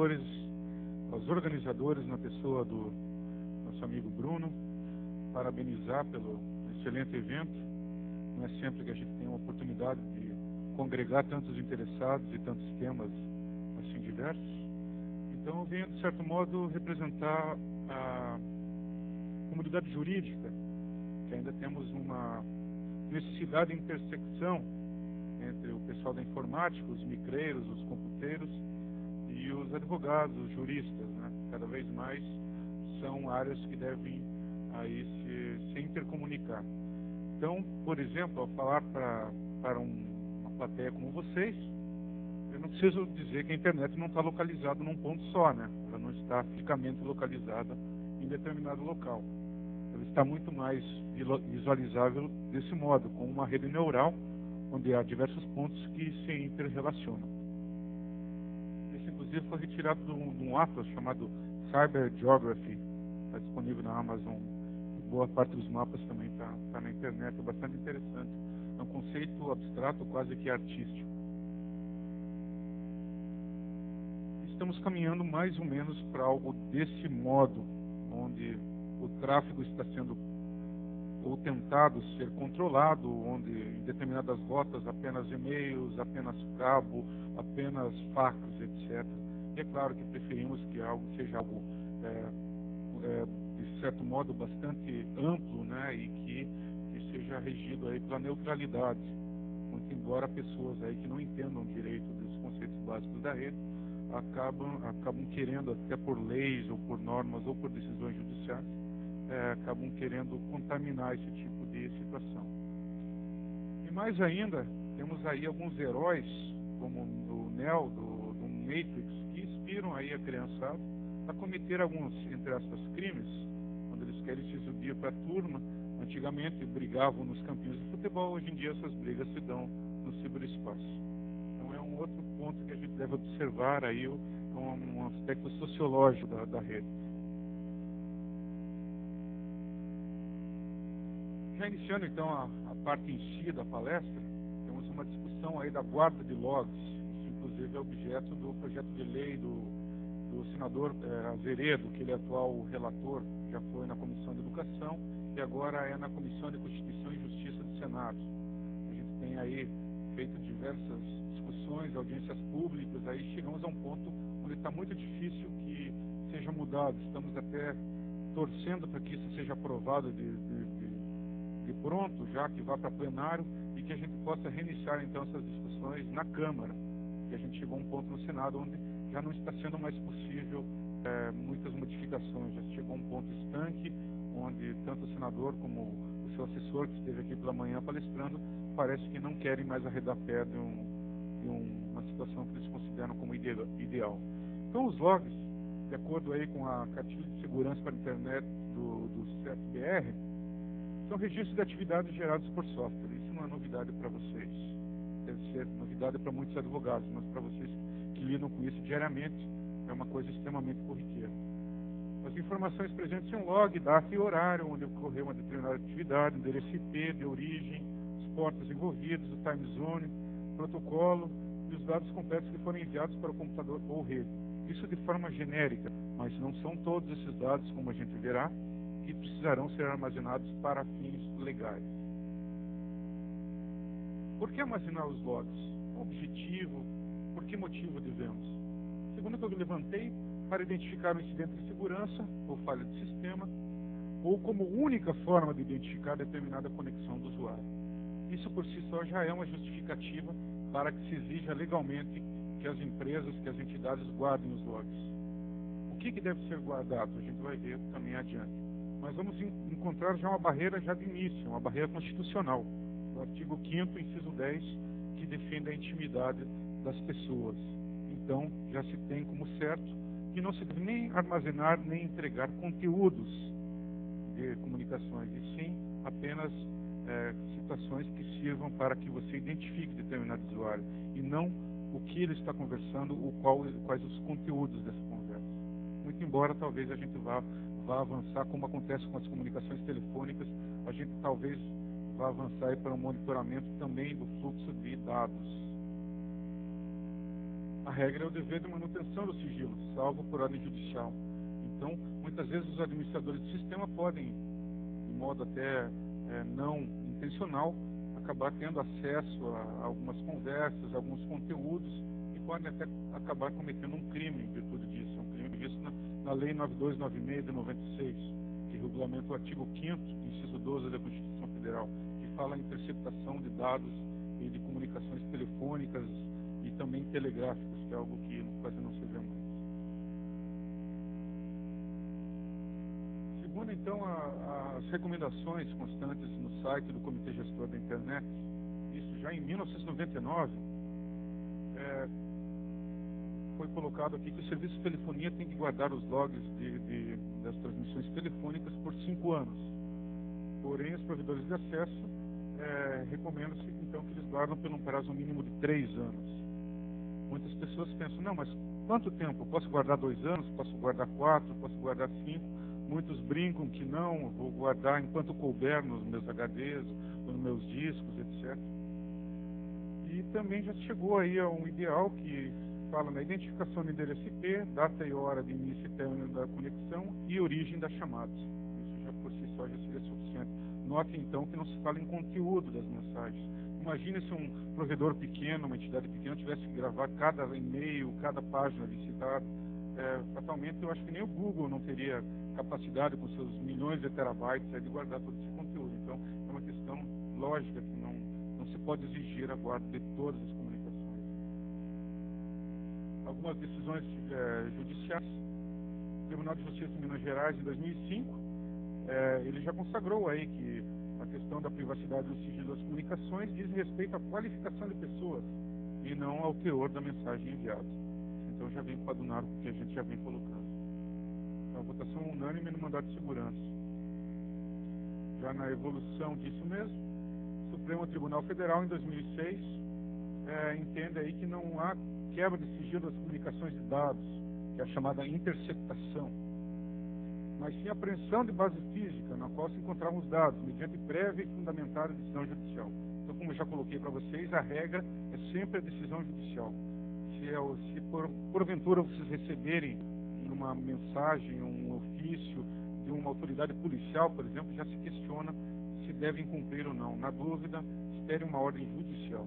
promotores, aos organizadores, na pessoa do nosso amigo Bruno, parabenizar pelo excelente evento. Não é sempre que a gente tem a oportunidade de congregar tantos interessados e tantos temas assim diversos. Então eu venho, de certo modo, representar a comunidade jurídica, que ainda temos uma necessidade de intersecção entre o pessoal da informática, os micreiros, os computeiros e os advogados, os juristas, né? Cada vez mais são áreas que devem aí se intercomunicar. Então, por exemplo, ao falar para uma plateia como vocês, eu não preciso dizer que a internet não está localizada num ponto só, né? Ela não está fisicamente localizada em determinado local. Ela está muito mais visualizável desse modo, com uma rede neural, onde há diversos pontos que se interrelacionam. Esse, inclusive, foi retirado de um atlas chamado Cyber Geography, está disponível na Amazon. Boa parte dos mapas também está na internet, é bastante interessante. É um conceito abstrato, quase que artístico. Estamos caminhando mais ou menos para algo desse modo, onde o tráfego está sendo ou tentado ser controlado, onde em determinadas rotas apenas e-mails, apenas cabo, apenas fax, etc. E é claro que preferimos que seja algo de certo modo bastante amplo, né, e que seja regido aí pela neutralidade, muito embora pessoas aí que não entendam direito dos conceitos básicos da rede acabam querendo, até por leis ou por normas ou por decisões judiciais, acabam querendo contaminar esse tipo de situação. E mais ainda, temos aí alguns heróis, como o Neo, do Matrix, que inspiram aí a criançada a cometer alguns, entre aspas, crimes, quando eles querem se exibir para a turma. Antigamente brigavam nos campinhos de futebol, hoje em dia essas brigas se dão no ciberespaço. Então é um outro ponto que a gente deve observar aí, um aspecto sociológico da rede. Já iniciando então a parte em si da palestra, temos uma discussão aí da guarda de logs. Isso inclusive é objeto do projeto de lei do senador Azeredo, que ele é atual relator, já foi na Comissão de Educação e agora é na Comissão de Constituição e Justiça do Senado. A gente tem aí feito diversas discussões, audiências públicas, aí chegamos a um ponto onde está muito difícil que seja mudado. Estamos até torcendo para que isso seja aprovado de pronto, já que vá para plenário, e que a gente possa reiniciar então essas discussões na Câmara. E a gente chegou a um ponto no Senado onde já não está sendo mais possível muitas modificações, já chegou a um ponto estanque, onde tanto o senador como o seu assessor, que esteve aqui pela manhã palestrando, parece que não querem mais arredar pé de uma situação que eles consideram como ideal. Então os logs, de acordo aí com a cartilha de segurança para a internet do CFBR, são registros de atividades gerados por software. Isso não é novidade para vocês. Deve ser novidade para muitos advogados, mas para vocês que lidam com isso diariamente, é uma coisa extremamente corriqueira. As informações presentes em um log, data e horário, onde ocorreu uma determinada atividade, endereço IP, de origem, os portos envolvidos, o time zone, protocolo e os dados completos que foram enviados para o computador ou rede. Isso de forma genérica, mas não são todos esses dados, como a gente verá, que precisarão ser armazenados para fins legais. Por que armazenar os logs? Qual o objetivo? Por que motivo devemos? Segundo o que eu levantei, para identificar um incidente de segurança ou falha de sistema, ou como única forma de identificar determinada conexão do usuário. Isso por si só já é uma justificativa para que se exija legalmente que as empresas, que as entidades guardem os logs. O que deve ser guardado? A gente vai ver também adiante. Mas vamos encontrar já uma barreira já de início, uma barreira constitucional. O artigo 5º, inciso 10, que defende a intimidade das pessoas. Então, já se tem como certo que não se deve nem armazenar, nem entregar conteúdos de comunicações, e sim apenas situações que sirvam para que você identifique determinado usuário, e não o que ele está conversando, quais os conteúdos dessa conversa. Muito embora talvez a gente vá avançar, como acontece com as comunicações telefônicas, a gente talvez vá avançar para um monitoramento também do fluxo de dados. a regra é o dever de manutenção do sigilo, salvo por ordem judicial. Então, muitas vezes os administradores do sistema podem, de modo até não intencional, acabar tendo acesso a algumas conversas, a alguns conteúdos, e podem até acabar cometendo um crime em virtude disso. É um crime previsto na Lei 9296 de 96, que regulamenta o artigo 5º, inciso 12 da Constituição Federal, que fala em interceptação de dados e de comunicações telefônicas e também telegráficas, que é algo que quase não se vê mais. Segundo, então, as recomendações constantes no site do Comitê Gestor da Internet, isso já em 1999, foi colocado aqui que o serviço de telefonia tem que guardar os logs das transmissões telefônicas por 5 anos. Porém, os provedores de acesso recomendam-se, então, que eles guardam por um prazo mínimo de 3 anos. Muitas pessoas pensam, não, mas quanto tempo? Posso guardar 2 anos? Posso guardar 4? Posso guardar 5? Muitos brincam que não, vou guardar enquanto couber nos meus HDs, nos meus discos, etc. E também já chegou aí a um ideal que fala na identificação do endereço IP, data e hora de início e término da conexão e origem das chamadas. Isso já por si só já seria suficiente. Note então que não se fala em conteúdo das mensagens. Imagine se um provedor pequeno, uma entidade pequena, tivesse que gravar cada e-mail, cada página visitada. Fatalmente, eu acho que nem o Google não teria capacidade, com seus milhões de terabytes, de guardar todo esse conteúdo. Então, é uma questão lógica que não se pode exigir a guarda de todas as comunicações. Algumas decisões judiciais. O Tribunal de Justiça de Minas Gerais, em 2005, ele já consagrou aí que a questão da privacidade e do sigilo das comunicações diz respeito à qualificação de pessoas e não ao teor da mensagem enviada. Então já vem coadunar o que a gente já vem colocando. Então, a votação unânime no mandato de segurança. Já na evolução disso mesmo, o Supremo Tribunal Federal, em 2006, entende aí que não há quebra de sigilo das comunicações de dados, que é a chamada interceptação, mas sim apreensão de base física, na qual se encontravam os dados, mediante prévia e fundamentada decisão judicial. Então, como eu já coloquei para vocês, a regra é sempre a decisão judicial. Se porventura vocês receberem uma mensagem, um ofício de uma autoridade policial, por exemplo, já se questiona se devem cumprir ou não. Na dúvida, espere uma ordem judicial.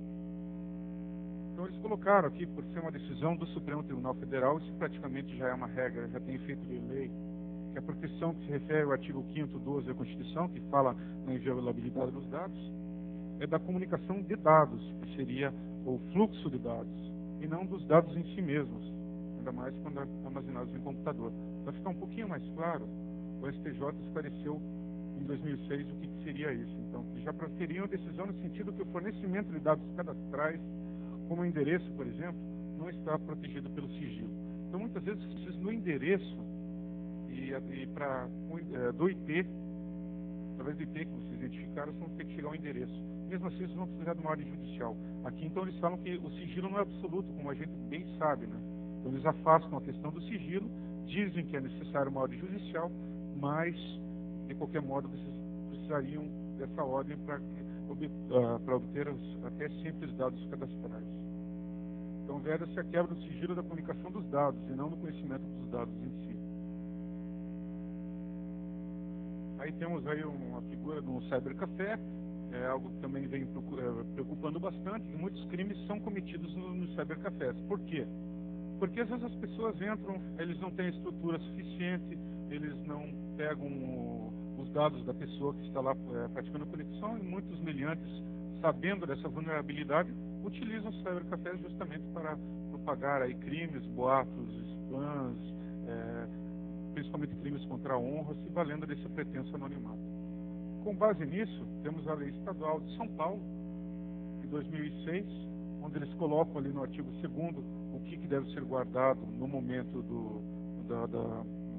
Então, eles colocaram aqui, por ser uma decisão do Supremo Tribunal Federal, isso praticamente já é uma regra, já tem efeito de lei, que a proteção que se refere ao artigo 5º, 12 da Constituição, que fala na inviolabilidade dos dados, é da comunicação de dados, que seria o fluxo de dados, e não dos dados em si mesmos, ainda mais quando armazenados em computador. Para ficar um pouquinho mais claro, o STJ esclareceu em 2006 o que seria isso. Então, já proferiam a decisão no sentido que o fornecimento de dados cadastrais, como o endereço, por exemplo, não está protegido pelo sigilo. Então, muitas vezes, vocês no endereço do IP, através do IP que vocês identificaram, vocês vão ter que chegar ao endereço. Mesmo assim, vocês vão precisar de uma ordem judicial. Aqui, então, eles falam que o sigilo não é absoluto, como a gente bem sabe, né? Então, eles afastam a questão do sigilo, dizem que é necessário uma ordem judicial, mas, de qualquer modo, vocês precisariam dessa ordem para obter até simples dados cadastrais. Então, veda-se a quebra do sigilo da comunicação dos dados, e não do conhecimento dos dados em si. Aí temos aí uma figura de um cybercafé, algo que também vem preocupando bastante, e muitos crimes são cometidos nos cybercafés. Por quê? Porque às vezes as pessoas entram, eles não têm estrutura suficiente, eles não pegam os dados da pessoa que está lá praticando a conexão, e muitos meliantes, sabendo dessa vulnerabilidade, utilizam os cybercafés justamente para propagar aí crimes, boatos, spams, principalmente crimes contra a honra, se valendo desse pretenso anonimato. Com base nisso, temos a Lei Estadual de São Paulo, de 2006, onde eles colocam ali no artigo 2º o que deve ser guardado no momento da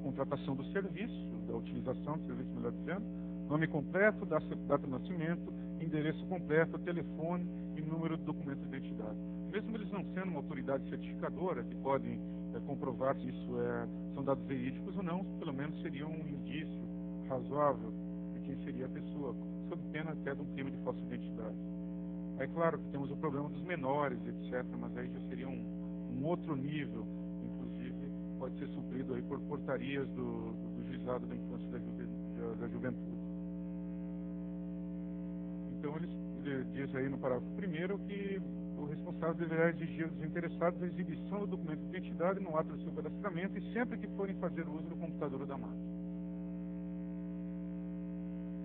contratação do serviço, da utilização do serviço, melhor dizendo, nome completo, data de nascimento, endereço completo, telefone e número do documento de identidade. Mesmo eles não sendo uma autoridade certificadora, que podem comprovar se isso são dados verídicos ou não, pelo menos seria um indício razoável de quem seria a pessoa, sob pena até de um crime de falsa identidade. É claro que temos o problema dos menores, etc., mas aí já seria um um outro nível, inclusive pode ser suprido aí por portarias do Juizado da Infância e da Juventude. Então ele diz aí no parágrafo 1º que o responsável deverá exigir dos interessados a exibição do documento de identidade no ato do seu cadastramento e sempre que forem fazer uso do computador ou da máquina.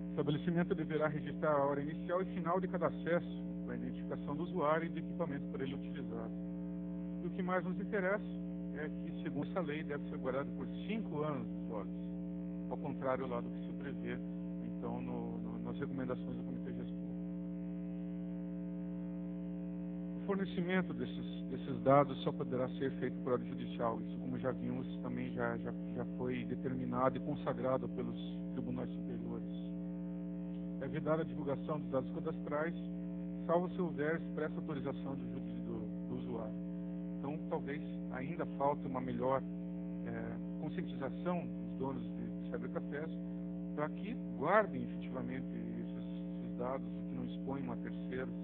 O estabelecimento deverá registrar a hora inicial e final de cada acesso, com a identificação do usuário e do equipamento por ele utilizado. E o que mais nos interessa é que, segundo essa lei, deve ser guardado por 5 anos dos logs, ao contrário lá do que se prevê, então, nas recomendações do Comitê Gestor. O fornecimento desses dados só poderá ser feito por ordem judicial. Isso, como já vimos, também já foi determinado e consagrado pelos tribunais superiores. É vedada a divulgação dos dados cadastrais, salvo se houver expressa autorização do usuário. Então, talvez ainda falte uma melhor conscientização dos donos de cybercafés para que guardem efetivamente esses dados, que não exponham a terceiros,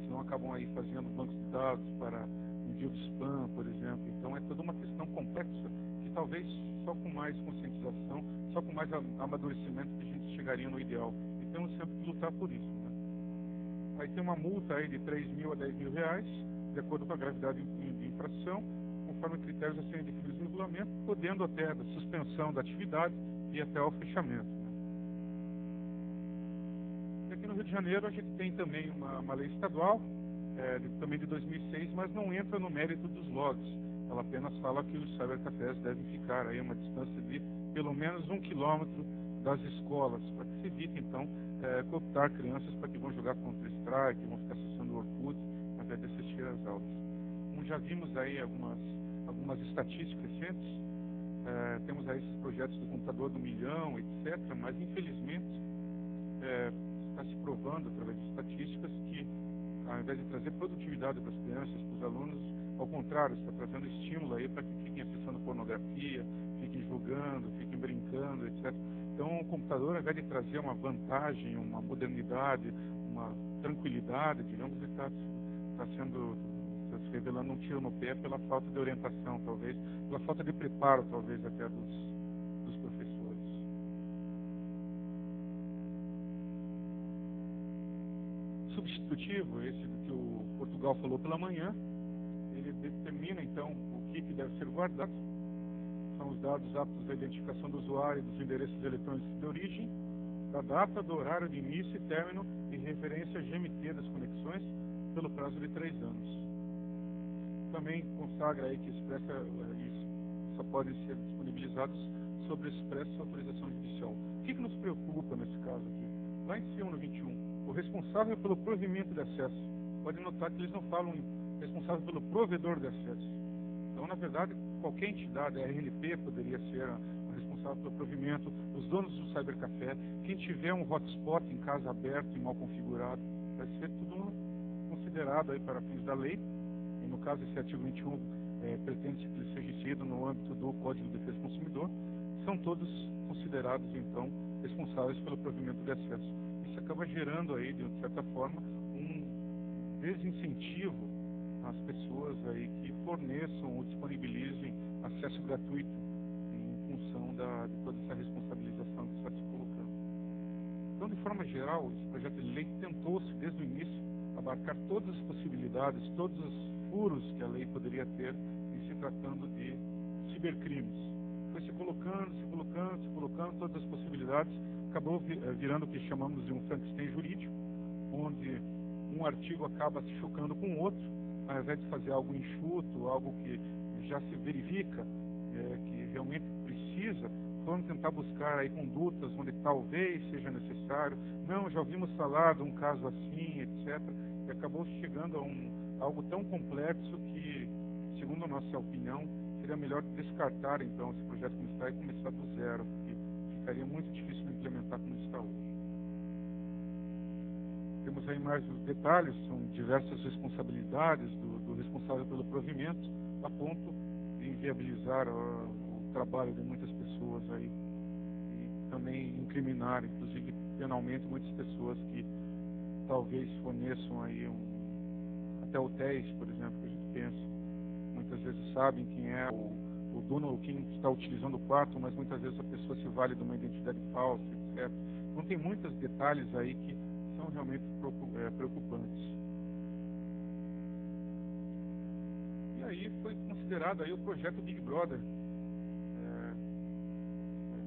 senão acabam aí fazendo bancos de dados para envio de spam, por exemplo. Então, é toda uma questão complexa que talvez só com mais conscientização, só com mais amadurecimento que a gente chegaria no ideal. E temos sempre que lutar por isso, né? Aí tem uma multa aí de R$3.000 a R$10.000, de acordo com a gravidade de infração, conforme critérios a serem definidos no regulamento, podendo até da suspensão da atividade e até ao fechamento. E aqui no Rio de Janeiro a gente tem também uma lei estadual, também de 2006, mas não entra no mérito dos logs. Ela apenas fala que os cybercafés devem ficar aí a uma distância de pelo menos 1 quilômetro das escolas, para que se evite, então, cooptar crianças para que vão jogar Counter-Strike, vão ficar acessando o Orkut, ao invés de assistir às aulas. Como já vimos aí algumas estatísticas recentes, temos aí esses projetos do computador do milhão, etc., mas infelizmente está se provando através de estatísticas que, ao invés de trazer produtividade para as crianças, para os alunos, ao contrário, está trazendo estímulo aí para que fiquem acessando pornografia, fiquem jogando, fiquem brincando, etc. Então, o computador, ao invés de trazer uma vantagem, uma modernidade, uma tranquilidade, digamos, ele está se revelando um tiro no pé pela falta de orientação, talvez, pela falta de preparo, talvez, até dos professores. Substitutivo, esse do que o Portugal falou pela manhã, ele determina, então, o que deve ser guardado. São os dados aptos à identificação do usuário, dos endereços eletrônicos de origem, da data, do horário de início e término e referência GMT das conexões pelo prazo de 3 anos. Também consagra aí que isso só podem ser disponibilizados sobre expressa autorização judicial. O que nos preocupa nesse caso aqui? Lá em cima, no 21, o responsável pelo provimento de acesso. Pode notar que eles não falam responsável pelo provedor de acesso. Então, na verdade, qualquer entidade, a RNP poderia ser a responsável pelo provimento, os donos do cybercafé, quem tiver um hotspot em casa aberto e mal configurado, vai ser tudo considerado aí para fins da lei. E no caso, esse artigo 21 pretende que ele seja inserido no âmbito do Código de Defesa do Consumidor. São todos considerados, então, responsáveis pelo provimento de acesso. Isso acaba gerando aí, de certa forma, um desincentivo às pessoas aí que forneçam ou disponibilizem acesso gratuito em função de toda essa responsabilização que está se colocando. Então, de forma geral, esse projeto de lei tentou-se, desde o início, abarcar todas as possibilidades, todos os furos que a lei poderia ter em se tratando de cibercrimes. Foi se colocando todas as possibilidades, acabou virando o que chamamos de um Frankenstein jurídico, onde um artigo acaba se chocando com o outro, ao invés de fazer algo enxuto, algo que já se verifica, que realmente precisa, vamos tentar buscar aí condutas onde talvez seja necessário. Não, já ouvimos falar de um caso assim, etc. E acabou chegando a algo tão complexo que, segundo a nossa opinião, seria melhor descartar então esse projeto como está e começar do zero, porque ficaria muito difícil de implementar como está hoje. Temos aí mais os detalhes, são diversas responsabilidades do responsável pelo provimento, a ponto de inviabilizar o trabalho de muitas pessoas aí e também incriminar, inclusive penalmente, muitas pessoas que talvez forneçam aí até hotéis, por exemplo, que a gente pensa, muitas vezes sabem quem é o dono, quem está utilizando o quarto, mas muitas vezes a pessoa se vale de uma identidade falsa, etc. Então tem muitos detalhes aí que são realmente preocupantes. E aí foi considerado aí o projeto Big Brother,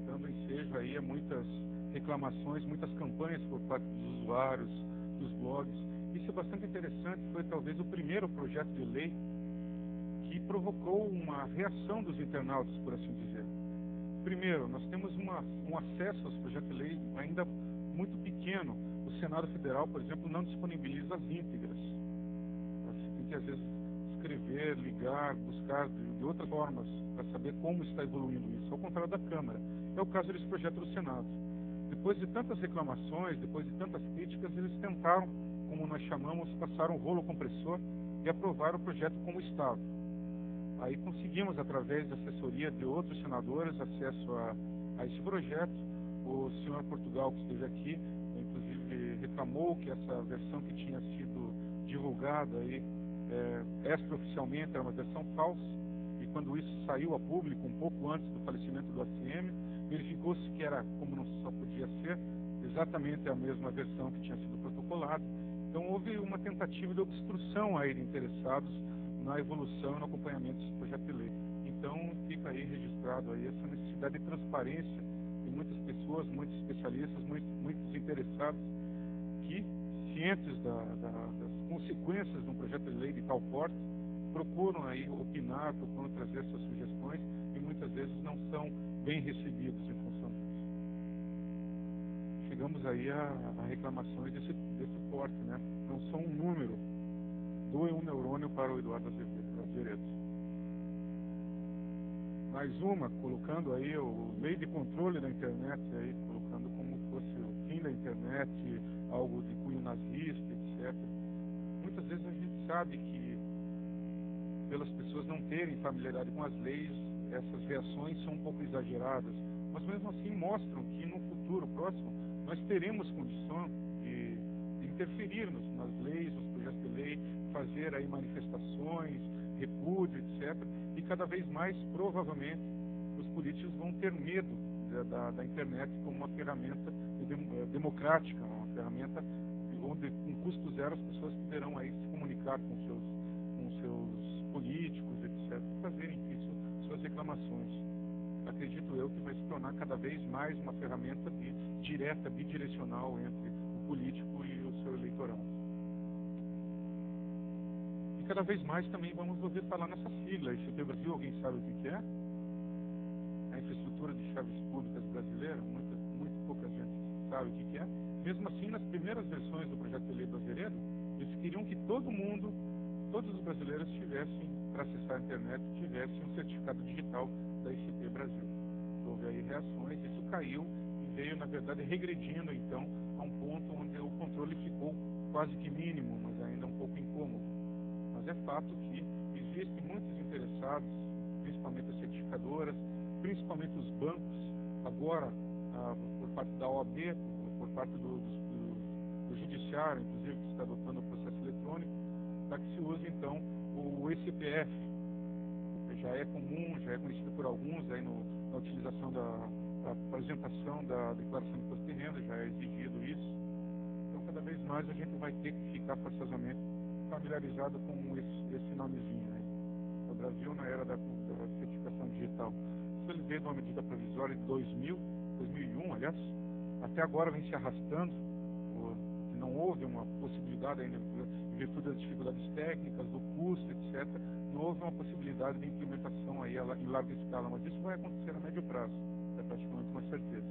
dando ensejo aí a muitas reclamações, muitas campanhas por parte dos usuários, dos blogs. Isso é bastante interessante, foi talvez o primeiro projeto de lei que provocou uma reação dos internautas, por assim dizer. Primeiro, nós temos um acesso aos projetos de lei ainda muito pequeno. O Senado Federal, por exemplo, não disponibiliza as íntegras. Você tem que, às vezes, escrever, ligar, buscar de outras formas para saber como está evoluindo isso, ao contrário da Câmara. É o caso desse projeto do Senado. Depois de tantas reclamações, depois de tantas críticas, eles tentaram, como nós chamamos, passar um rolo compressor e aprovar o projeto como estava. Aí conseguimos, através da assessoria de outros senadores, acesso a esse projeto. O senhor Portugal, que esteve aqui, inclusive reclamou que essa versão que tinha sido divulgada aí, extraoficialmente, era uma versão falsa, e quando isso saiu a público, um pouco antes do falecimento do ACM, verificou-se que era, como não só podia ser, exatamente a mesma versão que tinha sido protocolada. Então houve uma tentativa de obstrução aí de interessados na evolução e no acompanhamento desse projeto de lei. Então fica aí registrado aí essa necessidade de transparência de muitas pessoas, muitos especialistas, muitos interessados que, cientes das consequências de um projeto de lei de tal porte, procuram aí opinar, procuram trazer suas sugestões e muitas vezes não são bem recebidos em função disso. Chegamos aí a reclamações desse porte, né? Não são um número, doe um neurônio para o Eduardo Azeredo. Mais uma, colocando aí o lei de controle da internet, aí, colocando como fosse o fim da internet, algo de cunho nazista, etc. Muitas vezes a gente sabe que, pelas pessoas não terem familiaridade com as leis, essas reações são um pouco exageradas, mas mesmo assim mostram que no futuro próximo nós teremos condição de interferirmos nas leis, nos projetos de lei, fazer aí manifestações, repúdio, etc. E cada vez mais, provavelmente, os políticos vão ter medo da internet como uma ferramenta democrática, uma ferramenta onde, com custo zero, as pessoas poderão aí se comunicar com seus políticos, etc., e fazerem suas reclamações. Acredito eu que vai se tornar cada vez mais uma ferramenta direta, bidirecional entre o político e o seu eleitorado. E cada vez mais também vamos ouvir falar nessa sigla, ICP Brasil. Alguém sabe o que é? A infraestrutura de chaves públicas brasileira, muito pouca gente sabe o que é. Mesmo assim, nas primeiras versões do projeto de lei do Azeredo, eles queriam que todo mundo, todos os brasileiros tivessem, para acessar a internet, tivessem um certificado digital da ICP Brasil. Houve aí reações, isso caiu e veio, na verdade, regredindo, então, a um ponto onde o controle ficou quase que mínimo, mas ainda um pouco incômodo. Mas é fato que existem muitos interessados, principalmente as certificadoras, principalmente os bancos, agora, por parte da OAB, por parte do Judiciário, inclusive, que está adotando o processo eletrônico, para que se use, então, o ECPF, que já é comum, já é conhecido por alguns, aí na utilização da apresentação da declaração de imposto de renda, já é exigido isso. Então, cada vez mais a gente vai ter que ficar forçosamente familiarizado com esse nomezinho, né? O Brasil, na era da certificação digital. Isso ele veio de uma medida provisória de 2001, aliás, até agora vem se arrastando, que não houve uma possibilidade ainda, em virtude das dificuldades técnicas, do custo, etc., não houve uma possibilidade de implementação aí em larga escala, mas isso vai acontecer a médio prazo, é praticamente uma certeza.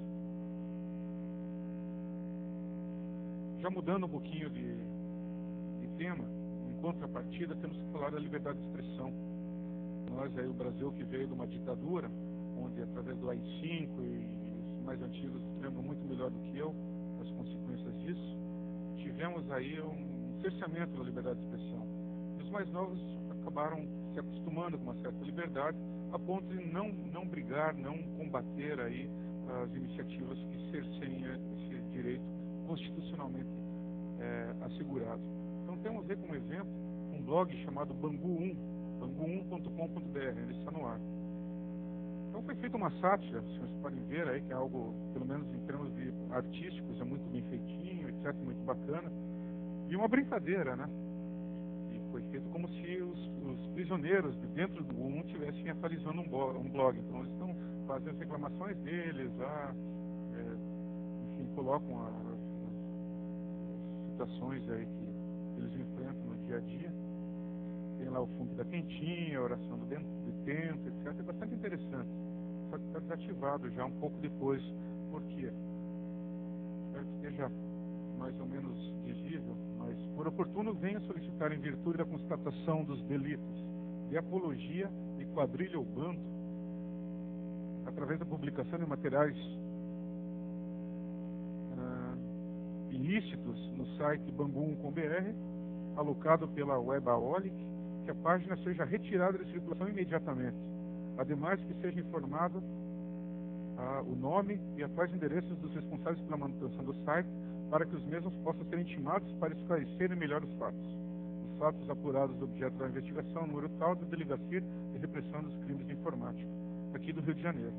Já mudando um pouquinho de tema, em contrapartida, temos que falar da liberdade de expressão. Nós aí, o Brasil que veio de uma ditadura, onde através do AI-5 e os mais antigos lembram muito melhor do que eu as consequências disso, tivemos aí um cerceamento da liberdade de expressão. E os mais novos acabaram se acostumando com uma certa liberdade, a ponto de não brigar, não combater aí as iniciativas que cerceiem esse direito constitucionalmente assegurado. Então temos aí como exemplo um blog chamado Bangu 1, bangu1.com.br, ele está no ar. Então foi feita uma sátira, vocês podem ver aí, que é algo, pelo menos em termos de artísticos, é muito bem feitinho, etc., muito bacana. E uma brincadeira, né? E foi feito como se os prisioneiros de dentro do Bangu estivessem atualizando um blog. Então eles estão fazendo as reclamações deles lá, enfim, colocam as situações aí que eles enfrentam no dia a dia. Tem lá o fundo da quentinha, a oração do tento, etc. É bastante interessante. Só que está desativado já um pouco depois. Por quê? Espero que esteja mais ou menos visível, mas por oportuno venha solicitar em virtude da constatação dos delitos de apologia e quadrilha ou bando, através da publicação de materiais ilícitos no site bangu1.com.br, alocado pela Webaholic, que a página seja retirada de circulação imediatamente. Ademais, que seja informado o nome e atuais endereços dos responsáveis pela manutenção do site, para que os mesmos possam ser intimados para esclarecerem melhor os fatos. Os fatos apurados do objeto da investigação, número tal, da Delegacia de Repressão dos Crimes de Informática, aqui do Rio de Janeiro.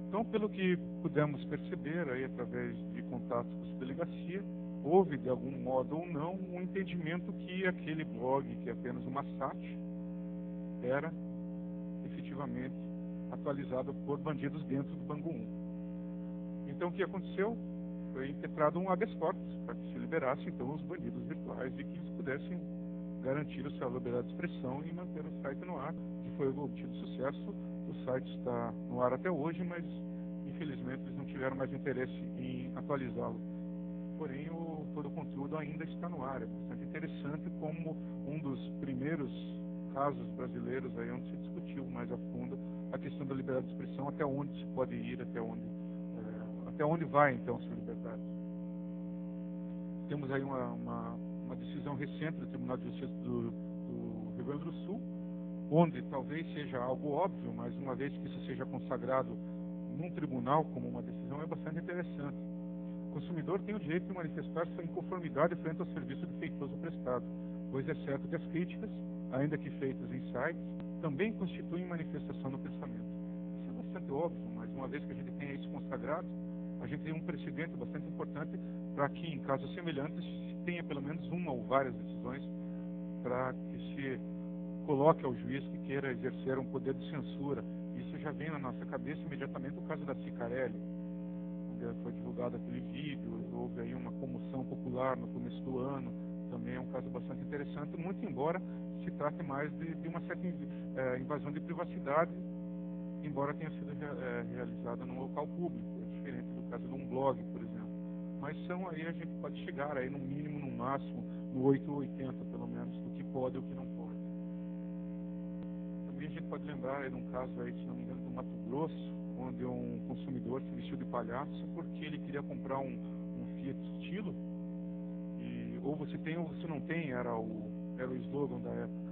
Então, pelo que pudemos perceber aí através de contatos com essa delegacia, houve, de algum modo ou não, um entendimento que aquele blog, que é apenas uma sátira, era efetivamente atualizado por bandidos dentro do Bangu 1. Então, o que aconteceu? Foi impetrado um habeas corpus para que se liberasse, então, os bandidos virtuais e que eles pudessem garantir a sua liberdade de expressão e manter o site no ar, que foi obtido sucesso. O site está no ar até hoje, mas, infelizmente, eles não tiveram mais interesse em atualizá-lo. Porém, todo o conteúdo ainda está no ar. É bastante interessante como um dos primeiros casos brasileiros aí onde se discutiu mais a fundo a questão da liberdade de expressão, até onde se pode ir, até onde vai, então, essa liberdade. Temos aí uma decisão recente do Tribunal de Justiça do Rio Grande do Sul, onde talvez seja algo óbvio, mas uma vez que isso seja consagrado num tribunal como uma decisão, é bastante interessante. O consumidor tem o direito de manifestar sua inconformidade frente ao serviço defeituoso prestado, pois é certo que as críticas, ainda que feitas em sites, também constituem manifestação no pensamento. Isso é bastante óbvio, mas uma vez que a gente tenha isso consagrado, a gente tem um precedente bastante importante para que, em casos semelhantes, se tenha pelo menos uma ou várias decisões para que se coloque ao juiz que queira exercer um poder de censura. Isso já vem na nossa cabeça imediatamente o caso da Cicarelli, onde foi divulgado aquele vídeo, houve aí uma comoção popular no começo do ano. Também é um caso bastante interessante, muito embora se trate mais de uma certa invasão de privacidade, embora tenha sido realizada num local público. É diferente do caso de um blog, por exemplo. Mas a gente pode chegar aí no mínimo, no máximo, no 8 ou 80, pelo menos, do que pode e o que não pode. Também a gente pode lembrar aí de um caso aí, se não me engano, do Mato Grosso, onde um consumidor se vestiu de palhaço porque ele queria comprar um Fiat Stilo, e ou você tem ou você não tem, era o slogan da época.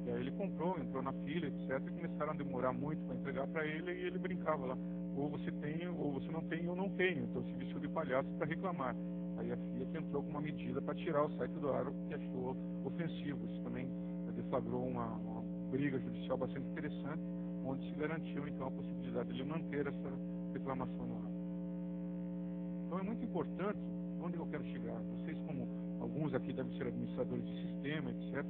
E aí ele comprou, entrou na fila, etc. E começaram a demorar muito para entregar para ele, e ele brincava lá. Ou você tem, ou você não tem, eu não tenho. Então se vestiu de palhaço para reclamar. Aí a Fiat entrou com uma medida para tirar o site do ar, que achou ofensivo. Isso também deflagrou uma briga judicial bastante interessante, onde se garantiu então a possibilidade de ele manter essa reclamação no ar. Então é muito importante, onde eu quero chegar, vocês como alguns aqui devem ser administradores de sistema, etc.,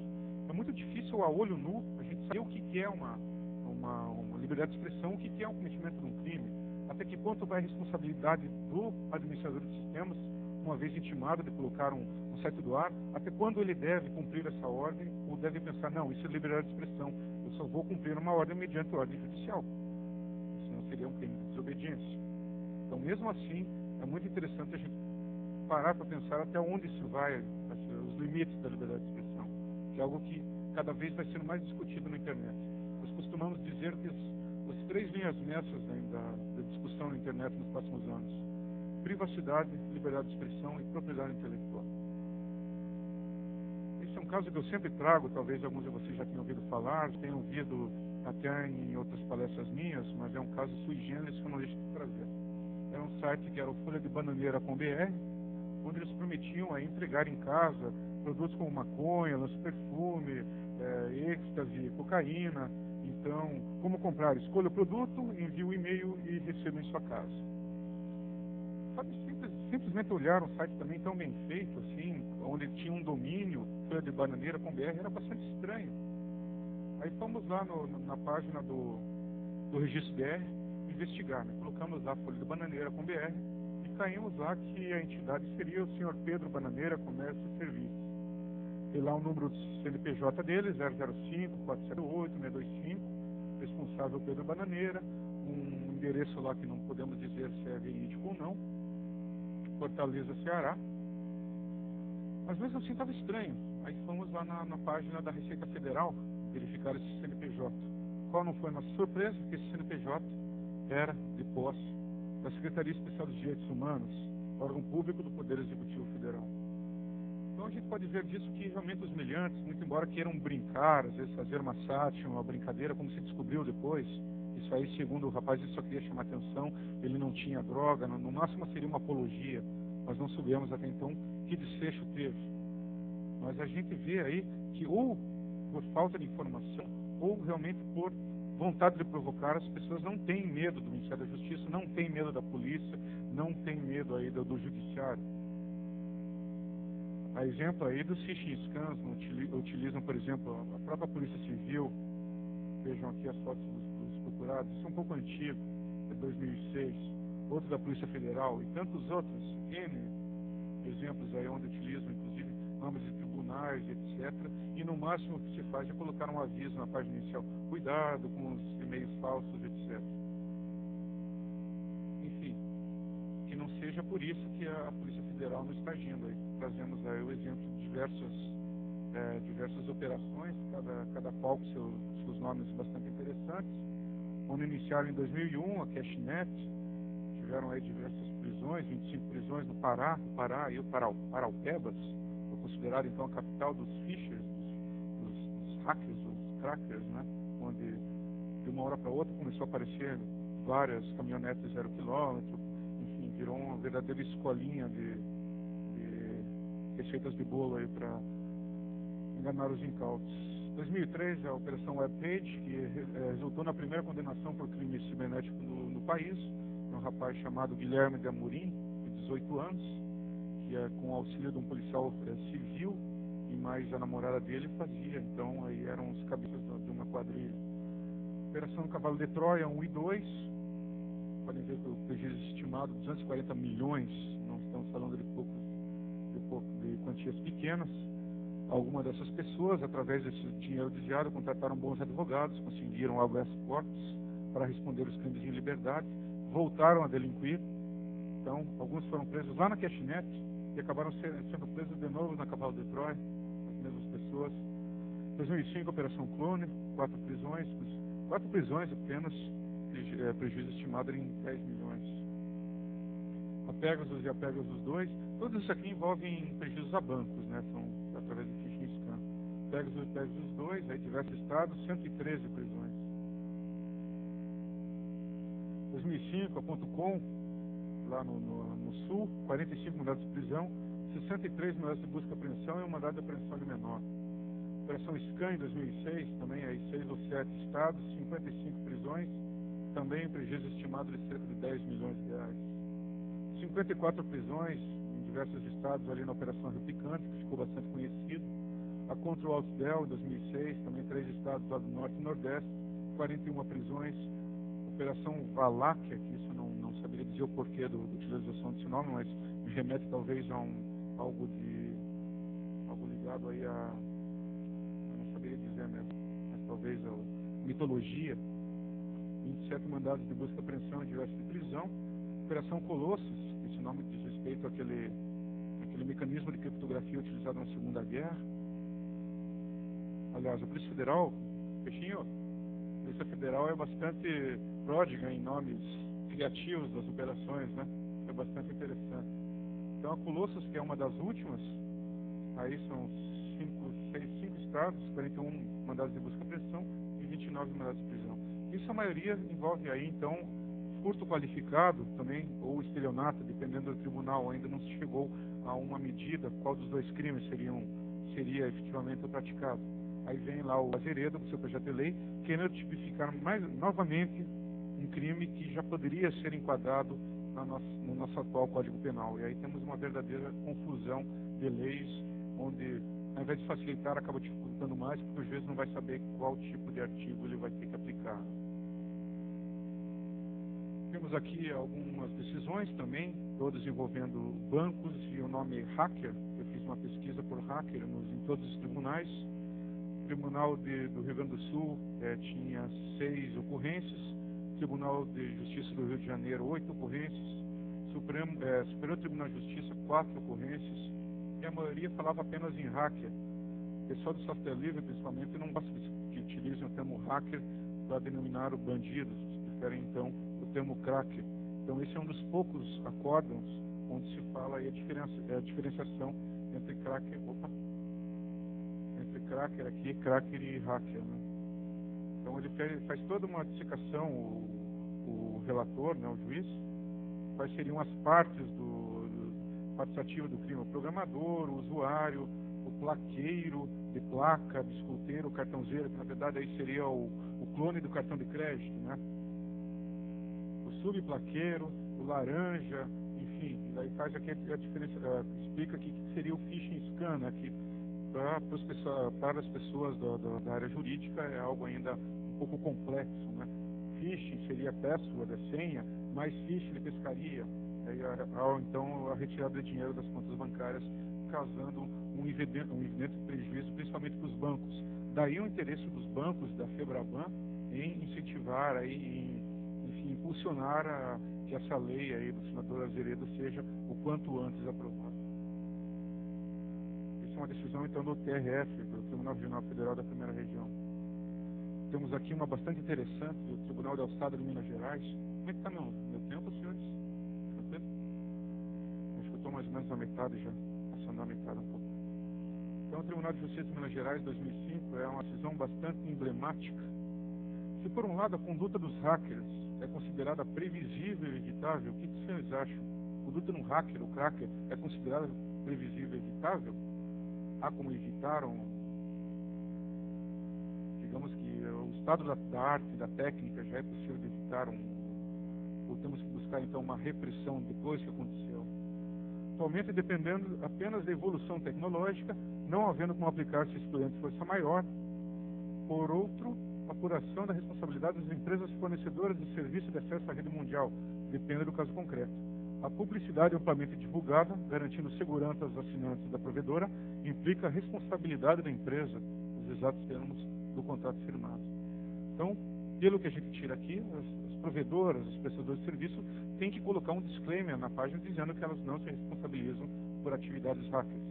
é muito difícil a olho nu a gente saber o que é uma liberdade de expressão, o que é um cometimento de um crime, até que ponto vai a responsabilidade do administrador de sistemas, uma vez intimado de colocar um site do ar, até quando ele deve cumprir essa ordem, ou deve pensar, não, isso é liberdade de expressão, eu só vou cumprir uma ordem mediante ordem judicial, senão seria um crime de desobediência. Então, mesmo assim, é muito interessante a gente parar para pensar até onde se vai, os limites da liberdade de expressão, que é algo que cada vez vai sendo mais discutido na internet. Nós costumamos dizer que as 3 linhas mestras da discussão na internet nos próximos anos: privacidade, liberdade de expressão e propriedade intelectual. Esse é um caso que eu sempre trago, talvez alguns de vocês já tenham ouvido falar, tenham ouvido até em outras palestras minhas, mas é um caso sui generis que eu não deixo de trazer. Era um site que era o folhadebananeira.br, onde eles prometiam entregar em casa produtos como maconha, lança-perfume, êxtase, cocaína. Então, como comprar? Escolha o produto, envie o e-mail e receba em sua casa. Sabe, simplesmente olhar um site também tão bem feito, assim, onde tinha um domínio, Folha de Bananeira com BR, era bastante estranho. Aí fomos lá na página do Registro BR investigar, né? Colocamos lá Folha de Bananeira com BR e caímos lá que a entidade seria o senhor Pedro Bananeira Comércio e Serviços. E lá o número do CNPJ dele, 005-478-625, responsável Pedro Bananeira, um endereço lá que não podemos dizer se é verídico ou não, Fortaleza, Ceará. Mas mesmo assim estava estranho. Aí fomos lá na página da Receita Federal verificar esse CNPJ. Qual não foi a nossa surpresa? Que esse CNPJ era de posse da Secretaria Especial dos Direitos Humanos, órgão público do Poder Executivo Federal. Então a gente pode ver disso que realmente os miliantes, muito embora queiram brincar, às vezes fazer uma sátira, uma brincadeira, como se descobriu depois, isso aí, segundo o rapaz, ele só queria chamar atenção, ele não tinha droga, no máximo seria uma apologia, nós não soubemos até então que desfecho teve. Mas a gente vê aí que ou por falta de informação, ou realmente por vontade de provocar, as pessoas não têm medo do Ministério da Justiça, não têm medo da polícia, não têm medo aí do judiciário. A exemplo aí dos phishing scans, utilizam, por exemplo, a própria Polícia Civil. Vejam aqui as fotos dos procurados, isso é um pouco antigo, é 2006, outro da Polícia Federal e tantos outros, N exemplos aí onde utilizam, inclusive, nomes de tribunais, etc. E no máximo o que se faz é colocar um aviso na página inicial, cuidado com os e-mails falsos, etc. Enfim, que não seja por isso que a Polícia Federal não está agindo aí. Trazemos aí o exemplo de diversas operações, cada qual com seus nomes bastante interessantes, onde iniciaram em 2001 a Cashnet, tiveram aí diversas prisões, 25 prisões no Pará e o Paraupebas, foi considerado então a capital dos phishers, dos hackers, dos crackers, né? Onde de uma hora para outra começou a aparecer várias caminhonetes 0 quilômetro, enfim, virou uma verdadeira escolinha de receitas de bolo aí para enganar os incautos. 2003, a Operação Webpage, que resultou na primeira condenação por crime cibernético no país, um rapaz chamado Guilherme de Amorim, de 18 anos, que com o auxílio de um policial civil e mais a namorada dele fazia, então aí eram os cabeças de uma quadrilha. Operação Cavalo de Troia 1 e 2, podem ver que o prejuízo estimado 240 milhões, não estamos falando de quantias pequenas. Algumas dessas pessoas, através desse dinheiro desviado, contrataram bons advogados, conseguiram habeas corpus para responder os crimes em liberdade, voltaram a delinquir. Então, alguns foram presos lá na Cashnet e acabaram sendo presos de novo na Cavalo de Troia, as mesmas pessoas. 2005, Operação Clone, 4 prisões apenas, prejuízo estimado em 10 milhões. A Pegasus e a Pegasus 2, todos isso aqui envolvem prejuízos a bancos, né? São através do phishing scan. Pegasus e Pegasus 2, aí diversos estados, 113 prisões. 2005, a .com, lá no sul, 45 mandados de prisão, 63 mandados de busca e apreensão e um mandado de apreensão de menor. Operação Scan em 2006, também aí 6 ou 7 estados, 55 prisões, também prejuízo estimado de cerca de 10 milhões de reais. 54 prisões em diversos estados ali na Operação Rio Picante, que ficou bastante conhecido. A Control Outdel em 2006, também 3 estados lá do Norte e Nordeste, 41 prisões. Operação Valáquia, que isso não saberia dizer o porquê da utilização desse nome, mas me remete talvez a algo ligado aí a, eu não saberia dizer mesmo, mas talvez a mitologia. 27 mandados de busca e apreensão e diversos de prisão. Operação Colossus, esse nome diz respeito àquele mecanismo de criptografia utilizado na Segunda Guerra. Aliás, a Polícia Federal, Peixinho, a Polícia Federal é bastante pródiga em nomes criativos das operações, né? É bastante interessante. Então a Colossus, que é uma das últimas, aí são 5 estados, 41 mandados de busca e apreensão e 29 mandados de prisão. Isso a maioria envolve aí, então, furto qualificado também, ou estelionato, dependendo do tribunal, ainda não se chegou a uma medida qual dos dois crimes seria efetivamente praticado. Aí vem lá o Azeredo, com seu projeto de lei, querendo tipificar novamente um crime que já poderia ser enquadrado no nosso atual Código Penal. E aí temos uma verdadeira confusão de leis, onde, ao invés de facilitar, acaba dificultando mais, porque o juiz não vai saber qual tipo de artigo ele vai ter que aplicar. Temos aqui algumas decisões também, todas envolvendo bancos e o nome hacker. Eu fiz uma pesquisa por hacker em todos os tribunais. O Tribunal do Rio Grande do Sul tinha 6 ocorrências, Tribunal de Justiça do Rio de Janeiro 8 ocorrências, Superior Tribunal de Justiça 4 ocorrências, e a maioria falava apenas em hacker. O pessoal do software livre, principalmente, não gosta que utilizem o termo hacker para denominar o bandido, preferem então o termo cracker. Então esse é um dos poucos acórdãos onde se fala aí a diferenciação entre cracker, aqui, cracker e hacker, né? Então ele faz toda uma dissecação, o relator, né, o juiz, quais seriam as partes partes ativas do crime: o programador, o usuário, o plaqueiro de placa, biscoiteiro, o cartãozeiro, que na verdade aí seria o clone do cartão de crédito, né? O subplaqueiro, o laranja, enfim, daí faz aqui a diferença, explica aqui que seria o phishing scan, né, que para as pessoas da área jurídica é algo ainda um pouco complexo, né? Phishing seria password, a senha, mais phishing de pescaria, então a retirada de dinheiro das contas bancárias, causando um evidente prejuízo, principalmente para os bancos. Daí o interesse dos bancos, da FEBRABAN, em incentivar, enfim, impulsionar que essa lei aí do senador Azeredo seja o quanto antes aprovada. Essa é uma decisão, então, do TRF, do Tribunal Regional Federal da Primeira Região. Temos aqui uma bastante interessante do Tribunal de Alçada de Minas Gerais. Como é que está meu tempo, senhores? Tranquilo? Acho que eu estou mais ou menos na metade já, passando a metade um pouco. Então, o Tribunal de Justiça de Minas Gerais, 2005, é uma decisão bastante emblemática. Se, por um lado, a conduta dos hackers é considerada previsível e evitável, o que os senhores acham? A conduta de um hacker, o cracker, é considerada previsível e evitável? Há como evitaram, digamos que o estado da arte, da técnica, já é possível de evitar ou temos que buscar, então, uma repressão depois que aconteceu? Atualmente, dependendo apenas da evolução tecnológica, não havendo como aplicar se excludente de força maior. Por outro, apuração da responsabilidade das empresas fornecedoras de serviço de acesso à rede mundial, depende do caso concreto. A publicidade amplamente divulgada, garantindo segurança aos assinantes da provedora, implica a responsabilidade da empresa, nos exatos termos do contrato firmado. Então, pelo que a gente tira aqui, as provedoras, os prestadores de serviço, têm que colocar um disclaimer na página dizendo que elas não se responsabilizam por atividades hackers.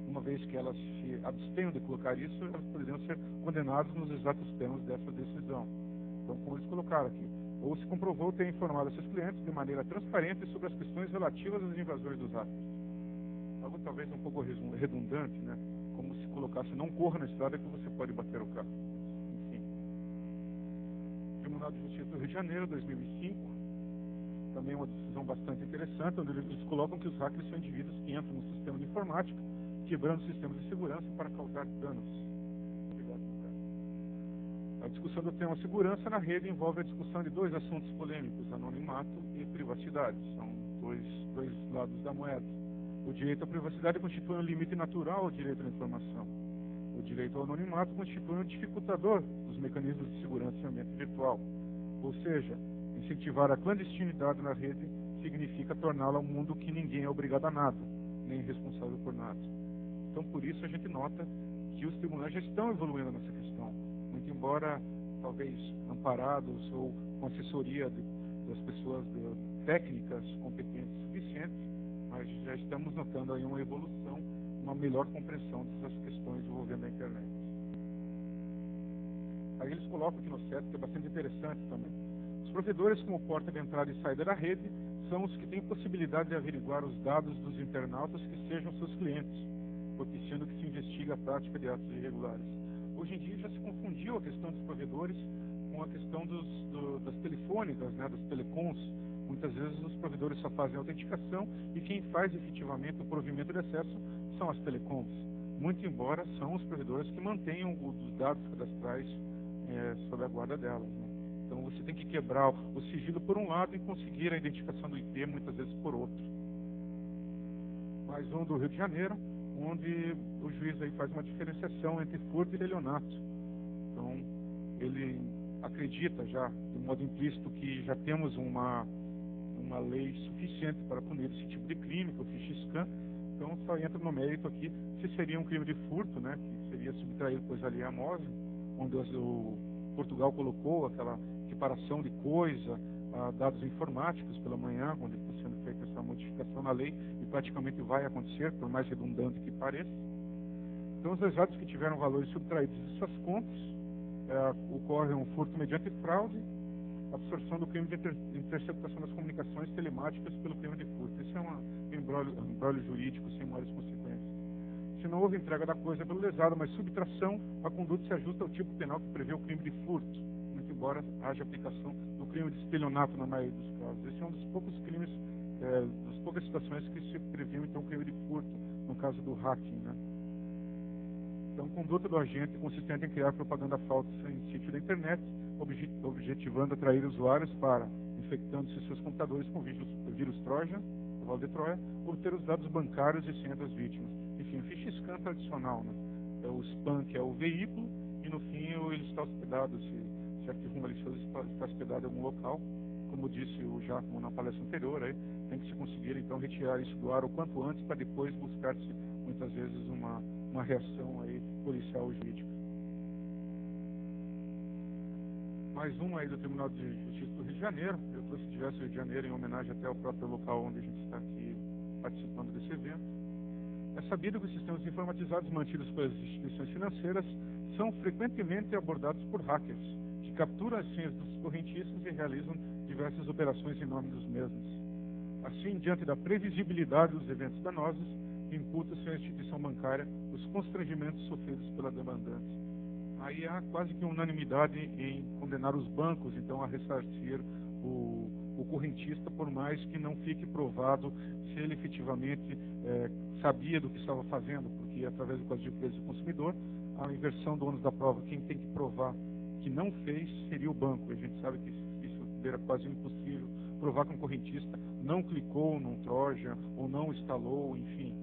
Uma vez que elas se abstenham de colocar isso, elas poderiam ser condenadas nos exatos termos dessa decisão. Então, como eles colocaram aqui, ou se comprovou ter informado seus clientes de maneira transparente sobre as questões relativas às invasões dos hackers. Algo talvez um pouco redundante, né? Como se colocasse: não corra na estrada que você pode bater o carro. Enfim. Tribunal de Justiça do Rio de Janeiro, 2005, também uma decisão bastante interessante, onde eles colocam que os hackers são indivíduos que entram no sistema de informática, quebrando sistemas de segurança para causar danos. Obrigado, cara. A discussão do tema segurança na rede envolve a discussão de 2 assuntos polêmicos: anonimato e privacidade. São dois lados da moeda. O direito à privacidade constitui um limite natural ao direito à informação. O direito ao anonimato constitui um dificultador dos mecanismos de segurança em ambiente virtual. Ou seja, incentivar a clandestinidade na rede significa torná-la um mundo que ninguém é obrigado a nada, nem responsável por nada. Então, por isso, a gente nota que os tribunais já estão evoluindo nessa questão, muito embora, talvez, amparados ou com assessoria das pessoas técnicas competentes suficientes, mas já estamos notando aí uma evolução, uma melhor compreensão dessas questões envolvendo a internet. Aí eles colocam aqui no CET, que é bastante interessante também: os provedores como porta de entrada e saída da rede são os que têm possibilidade de averiguar os dados dos internautas que sejam seus clientes, propiciando que se investigue a prática de atos irregulares. Hoje em dia já se confundiu a questão dos provedores com a questão das telefônicas, né, das telecoms. Muitas vezes os provedores só fazem a autenticação e quem faz efetivamente o provimento de acesso são as telecoms. muito embora são os provedores que mantenham os dados cadastrais sob a guarda delas, né? Então você tem que quebrar o sigilo por um lado e conseguir a identificação do IP muitas vezes por outro. Mais um do Rio de Janeiro, onde o juiz aí faz uma diferenciação entre furto e estelionato. Então ele acredita já, de modo implícito, que já temos uma lei suficiente para punir esse tipo de crime, que é o Fiche-Scan. Então só entra no mérito aqui se seria um crime de furto, né, que seria subtrair coisa aliemosa, onde o Portugal colocou aquela equiparação de coisa a dados informáticos pela manhã, onde está sendo feita essa modificação na lei, e praticamente vai acontecer, por mais redundante que pareça. Então os lesados que tiveram valores subtraídos de suas contas, ocorre um furto mediante fraude, absorção do crime de interceptação das comunicações telemáticas pelo crime de furto. Isso é um embrólio jurídico sem maiores consequências. Se não houve entrega da coisa pelo lesado, mas subtração, a conduta se ajusta ao tipo penal que prevê o crime de furto, muito embora haja aplicação do crime de estelionato na maioria dos casos. Esse é um dos poucos crimes, das poucas situações que se previu então o crime de furto, no caso do hacking, né? Então, conduta do agente consistente em criar propaganda falsa em sítio da internet, objetivando atrair usuários para, infectando-se seus computadores com vírus Trojan, cavalo de Troia, obter os dados bancários e senhas das vítimas. Enfim, o Fiche-Scan tradicional, né? É o spam, que é o veículo, e no fim ele está hospedado, se arquivo malicioso está hospedado em algum local. Como disse o Giacomo na palestra anterior, aí, tem que se conseguir então retirar isso do ar o quanto antes, para depois buscar-se muitas vezes uma reação aí policial ou jurídica. Mais um aí do Tribunal de Justiça do Rio de Janeiro. Eu trouxe diversos Rio de Janeiro em homenagem até ao próprio local onde a gente está aqui participando desse evento. É sabido que os sistemas informatizados mantidos pelas instituições financeiras são frequentemente abordados por hackers, que capturam as senhas dos correntistas e realizam diversas operações em nome dos mesmos. Assim, diante da previsibilidade dos eventos danosos, imputa-se à instituição bancária os constrangimentos sofridos pela demandante. Aí há quase que unanimidade em condenar os bancos, então, a ressarcir o correntista, por mais que não fique provado se ele efetivamente sabia do que estava fazendo, porque através do Código de Defesa do Consumidor, a inversão do ônus da prova, quem tem que provar que não fez seria o banco. A gente sabe que isso era quase impossível provar que um correntista não clicou num Trojan ou não instalou, enfim,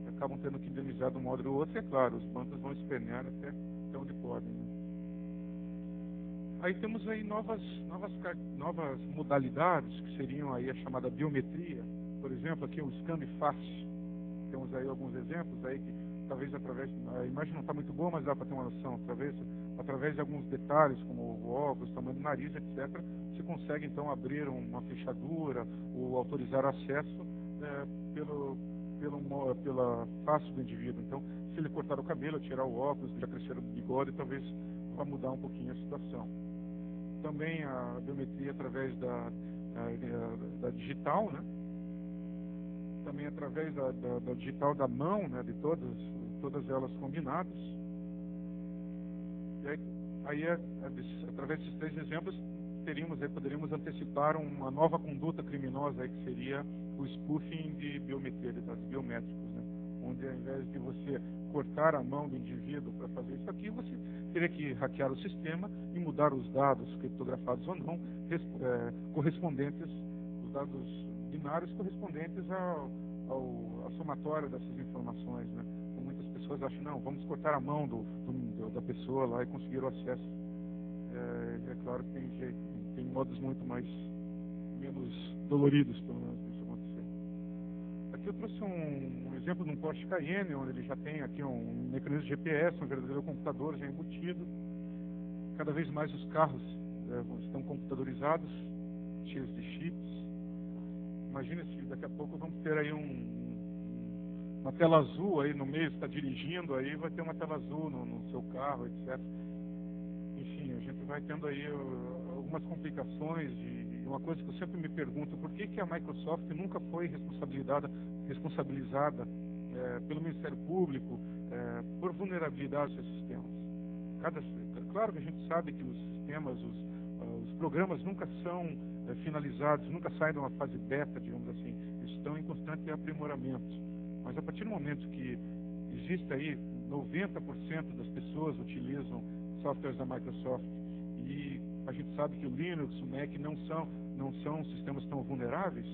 acabam tendo que indenizar de um modo ou do outro, e é claro, os bancos vão espernear até onde podem, né? Aí temos aí novas modalidades, que seriam aí a chamada biometria. Por exemplo, aqui o scan de face. Temos aí alguns exemplos aí que talvez através, a imagem não está muito boa, mas dá para ter uma noção, através de alguns detalhes, como o óculos, tamanho do nariz, etc., se consegue então abrir uma fechadura ou autorizar acesso pela face do indivíduo. Então, se ele cortar o cabelo, tirar o óculos, já crescer o bigode, talvez vá mudar um pouquinho a situação. Também a biometria através da digital, né? Também através da digital da mão, né? De todas elas combinadas. E aí através desses três exemplos, poderíamos antecipar uma nova conduta criminosa aí, que seria o spoofing de biometria, de dados biométricos, né? Onde ao invés de você cortar a mão do indivíduo para fazer isso aqui, você teria que hackear o sistema e mudar os dados, criptografados ou não, correspondentes, os dados binários correspondentes à somatória dessas informações, né? Então, muitas pessoas acham, não, vamos cortar a mão da pessoa lá e conseguir o acesso. É claro que tem modos muito menos doloridos, pelo menos, para isso acontecer. Aqui eu trouxe um exemplo de um Porsche Cayenne, onde ele já tem aqui um mecanismo de GPS, um verdadeiro computador já embutido. Cada vez mais os carros estão computadorizados, cheios de chips. Imagina se daqui a pouco vamos ter aí uma tela azul aí no meio, está dirigindo, aí vai ter uma tela azul no seu carro, etc. Enfim, a gente vai tendo aí algumas complicações, e uma coisa que eu sempre me pergunto, por que a Microsoft nunca foi responsabilizada pelo Ministério Público por vulnerabilidade desses sistemas? Claro que a gente sabe que os sistemas, os programas nunca são finalizados, nunca saem de uma fase beta, digamos assim, estão em constante aprimoramento. Mas a partir do momento que existe aí 90% das pessoas utilizam softwares da Microsoft e a gente sabe que o Linux, o Mac não são sistemas tão vulneráveis,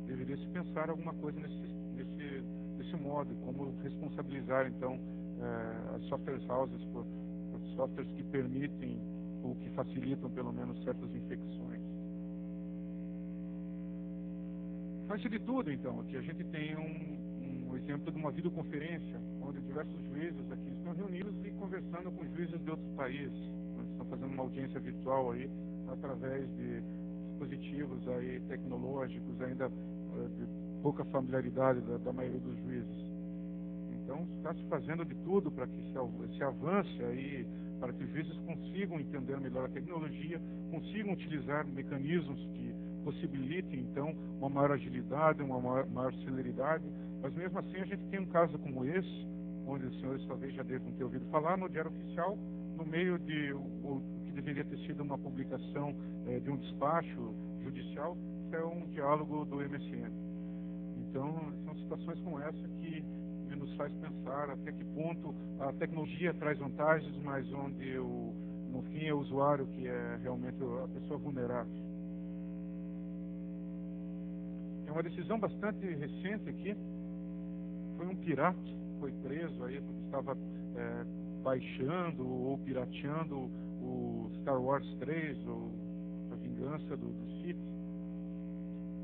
deveria se pensar alguma coisa nesse modo, como responsabilizar então as software houses por softwares que permitem ou que facilitam pelo menos certas infecções. Faz-se de tudo então. Aqui a gente tem um exemplo de uma videoconferência onde diversos juízes aqui estão reunidos e conversando com juízes de outros países. Eles estão fazendo uma audiência virtual aí através de dispositivos aí tecnológicos ainda de pouca familiaridade da maioria dos juízes. Então está se fazendo de tudo para que se avance aí, para que os juízes consigam entender melhor a tecnologia, consigam utilizar mecanismos que possibilitem então uma maior agilidade, uma maior celeridade. Mas mesmo assim a gente tem um caso como esse, onde os senhores talvez já devem ter ouvido falar, no Diário Oficial, no meio de o que deveria ter sido uma publicação de um despacho judicial, é um diálogo do MSN. Então são situações como essa que nos faz pensar até que ponto a tecnologia traz vantagens, mas onde no fim é o usuário que é realmente a pessoa vulnerável. É uma decisão bastante recente aqui. Foi um pirata, foi preso aí porque estava baixando ou pirateando o Star Wars 3, ou a vingança do Sith.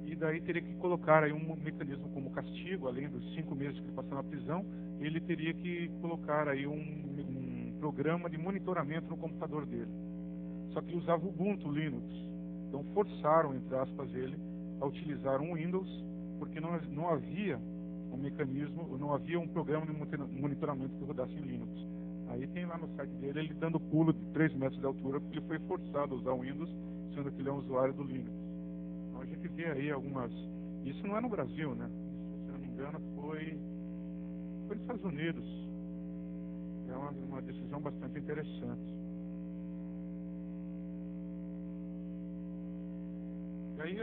E daí teria que colocar aí um mecanismo como castigo, além dos 5 meses que ele passou na prisão, ele teria que colocar aí um programa de monitoramento no computador dele. Só que ele usava o Ubuntu Linux. Então forçaram, entre aspas, ele a utilizar um Windows, porque não havia um mecanismo, não havia um programa de monitoramento que rodasse em Linux. Aí tem lá no site dele ele dando pulo de 3 metros de altura, porque ele foi forçado a usar o Windows, sendo que ele é um usuário do Linux. Então a gente vê aí algumas... Isso não é no Brasil, né? Isso, se não me engano, foi nos Estados Unidos. É uma decisão bastante interessante. E aí,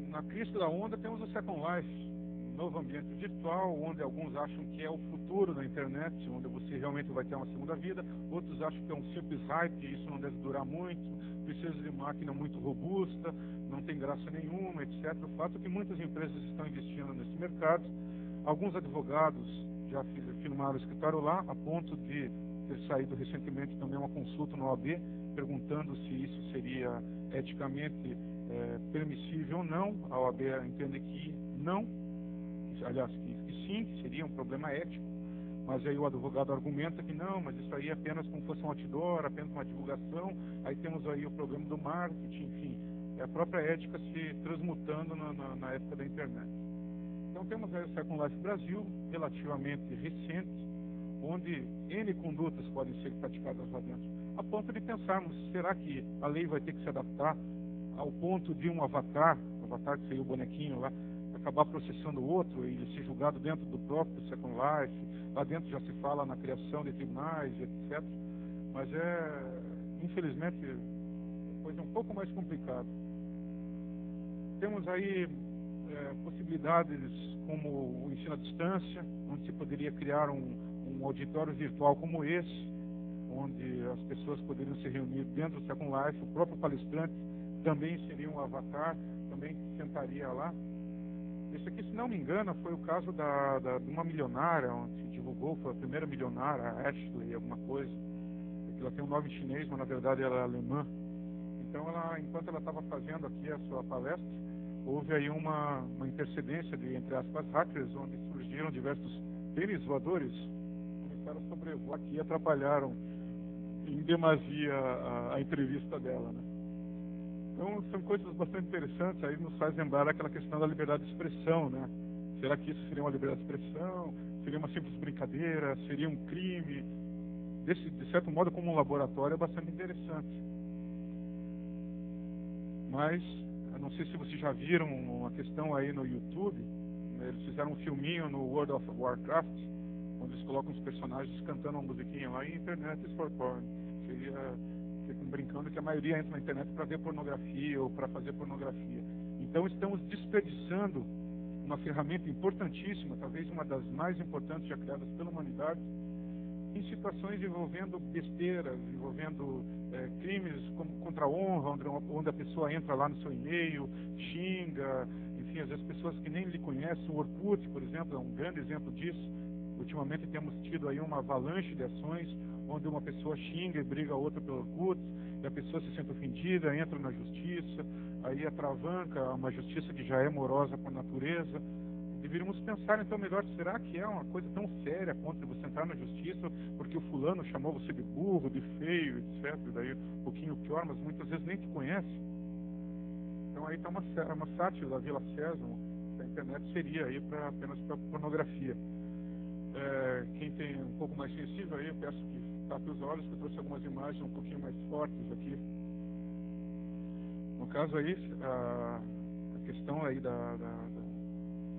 na crista da onda, temos o Second Life, um novo ambiente virtual, onde alguns acham que é o futuro da internet, onde você realmente vai ter uma segunda vida, outros acham que é um simples hype, isso não deve durar muito, precisa de máquina muito robusta, não tem graça nenhuma, etc. O fato é que muitas empresas estão investindo nesse mercado, alguns advogados já firmaram o escritório lá, a ponto de ter saído recentemente também uma consulta no OAB, perguntando se isso seria eticamente permissível ou não. A OAB entende que não, aliás, que sim, que seria um problema ético, mas aí o advogado argumenta que não, mas isso aí é apenas como fosse um outdoor, apenas uma divulgação, aí temos aí o problema do marketing, enfim, é a própria ética se transmutando na época da internet. Então temos aí o Second Life Brasil, relativamente recente, onde N condutas podem ser praticadas lá dentro, a ponto de pensarmos, será que a lei vai ter que se adaptar ao ponto de um avatar que seria o bonequinho lá, acabar processando o outro e ele ser julgado dentro do próprio Second Life. Lá dentro já se fala na criação de tribunais, etc. Mas infelizmente, coisa um pouco mais complicada. Temos aí possibilidades como o ensino à distância, onde se poderia criar um auditório virtual como esse, onde as pessoas poderiam se reunir dentro do Second Life, o próprio palestrante também seria um avatar, também sentaria lá. Esse aqui, se não me engano, foi o caso de uma milionária, onde se divulgou, foi a primeira milionária, a Ashley, alguma coisa. Ela tem um nome chinês, mas na verdade ela é alemã. Então, enquanto ela estava fazendo aqui a sua palestra, houve aí uma intercedência de, entre aspas, hackers, onde surgiram diversos tênis voadores, começaram a sobrevoar aqui e atrapalharam em demasia a entrevista dela, né? Então, são coisas bastante interessantes, aí nos faz lembrar aquela questão da liberdade de expressão, né? Será que isso seria uma liberdade de expressão? Seria uma simples brincadeira? Seria um crime? De certo modo, como um laboratório, é bastante interessante. Mas, eu não sei se vocês já viram uma questão aí no YouTube, né? Eles fizeram um filminho no World of Warcraft, onde eles colocam os personagens cantando uma musiquinha lá em Internet is for Porn. Ficam brincando que a maioria entra na internet para ver pornografia ou para fazer pornografia. Então estamos desperdiçando uma ferramenta importantíssima, talvez uma das mais importantes já criadas pela humanidade, em situações envolvendo besteiras, envolvendo crimes contra a honra, onde a pessoa entra lá no seu e-mail, xinga, enfim, às vezes pessoas que nem lhe conhecem. O Orkut, por exemplo, é um grande exemplo disso. Ultimamente temos tido aí uma avalanche de ações onde uma pessoa xinga e briga a outra pelo Orkut, e a pessoa se sente ofendida, entra na justiça, aí atravanca uma justiça que já é morosa por natureza. Deveríamos pensar então melhor, será que é uma coisa tão séria quanto você entrar na justiça porque o fulano chamou você de burro, de feio, etc. Daí um pouquinho pior, mas muitas vezes nem te conhece. Então aí está uma sátira da Vila Sésamo, da internet seria aí apenas para pornografia. Quem tem um pouco mais sensível aí, eu peço que tape os olhos, que eu trouxe algumas imagens um pouquinho mais fortes aqui. No caso aí, a questão aí da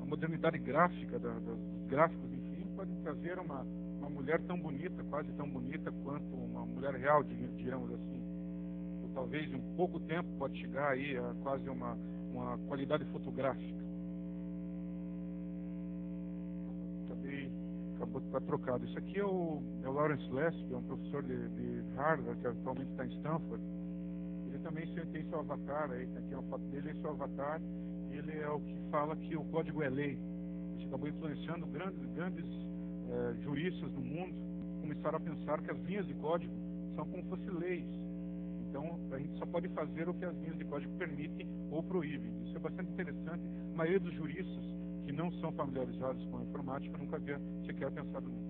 modernidade gráfica, dos gráficos, enfim, podem trazer uma mulher tão bonita, quase tão bonita quanto uma mulher real, digamos assim. Ou talvez em pouco tempo pode chegar aí a quase uma qualidade fotográfica. Acabou de estar trocado. Isso aqui é o Lawrence Lessig, é um professor de Harvard, que atualmente está em Stanford. Ele também tem seu avatar, aí tem aqui uma foto dele e seu avatar. Ele é o que fala que o código é lei. Isso acabou influenciando grandes juristas do mundo, começaram a pensar que as linhas de código são como se fossem leis. Então, a gente só pode fazer o que as linhas de código permitem ou proíbem. Isso é bastante interessante. A maioria dos juristas que não são familiarizados com a informática nunca havia sequer pensado nisso.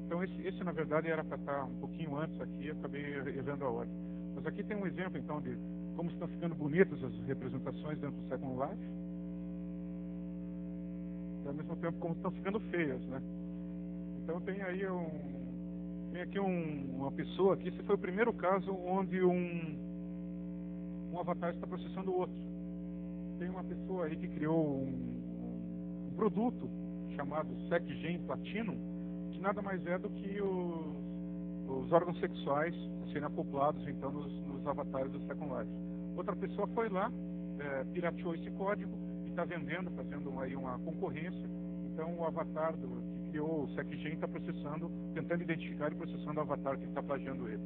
Então, esse na verdade, era para estar um pouquinho antes aqui, eu acabei errando a ordem. Mas aqui tem um exemplo, então, de como estão ficando bonitas as representações dentro do Second Life, e ao mesmo tempo como estão ficando feias, né? Então tem aí aqui uma pessoa aqui, esse foi o primeiro caso onde um avatar está processando o outro. Tem uma pessoa aí que criou um produto chamado SecGen Platinum, que nada mais é do que os órgãos sexuais a serem acoplados então nos avatares do Second Life. Outra pessoa foi lá, pirateou esse código e está vendendo, fazendo aí uma concorrência. Então o avatar que criou o SecGen está processando, tentando identificar e processando o avatar que está plagiando ele.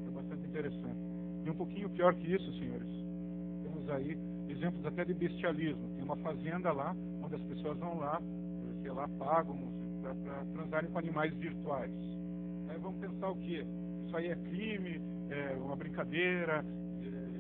É bastante interessante. E um pouquinho pior que isso, senhores, temos aí exemplos até de bestialismo. Tem uma fazenda lá, onde as pessoas vão lá, sei lá, pagam para transarem com animais virtuais. Aí vamos pensar o quê? Isso aí é crime, é uma brincadeira,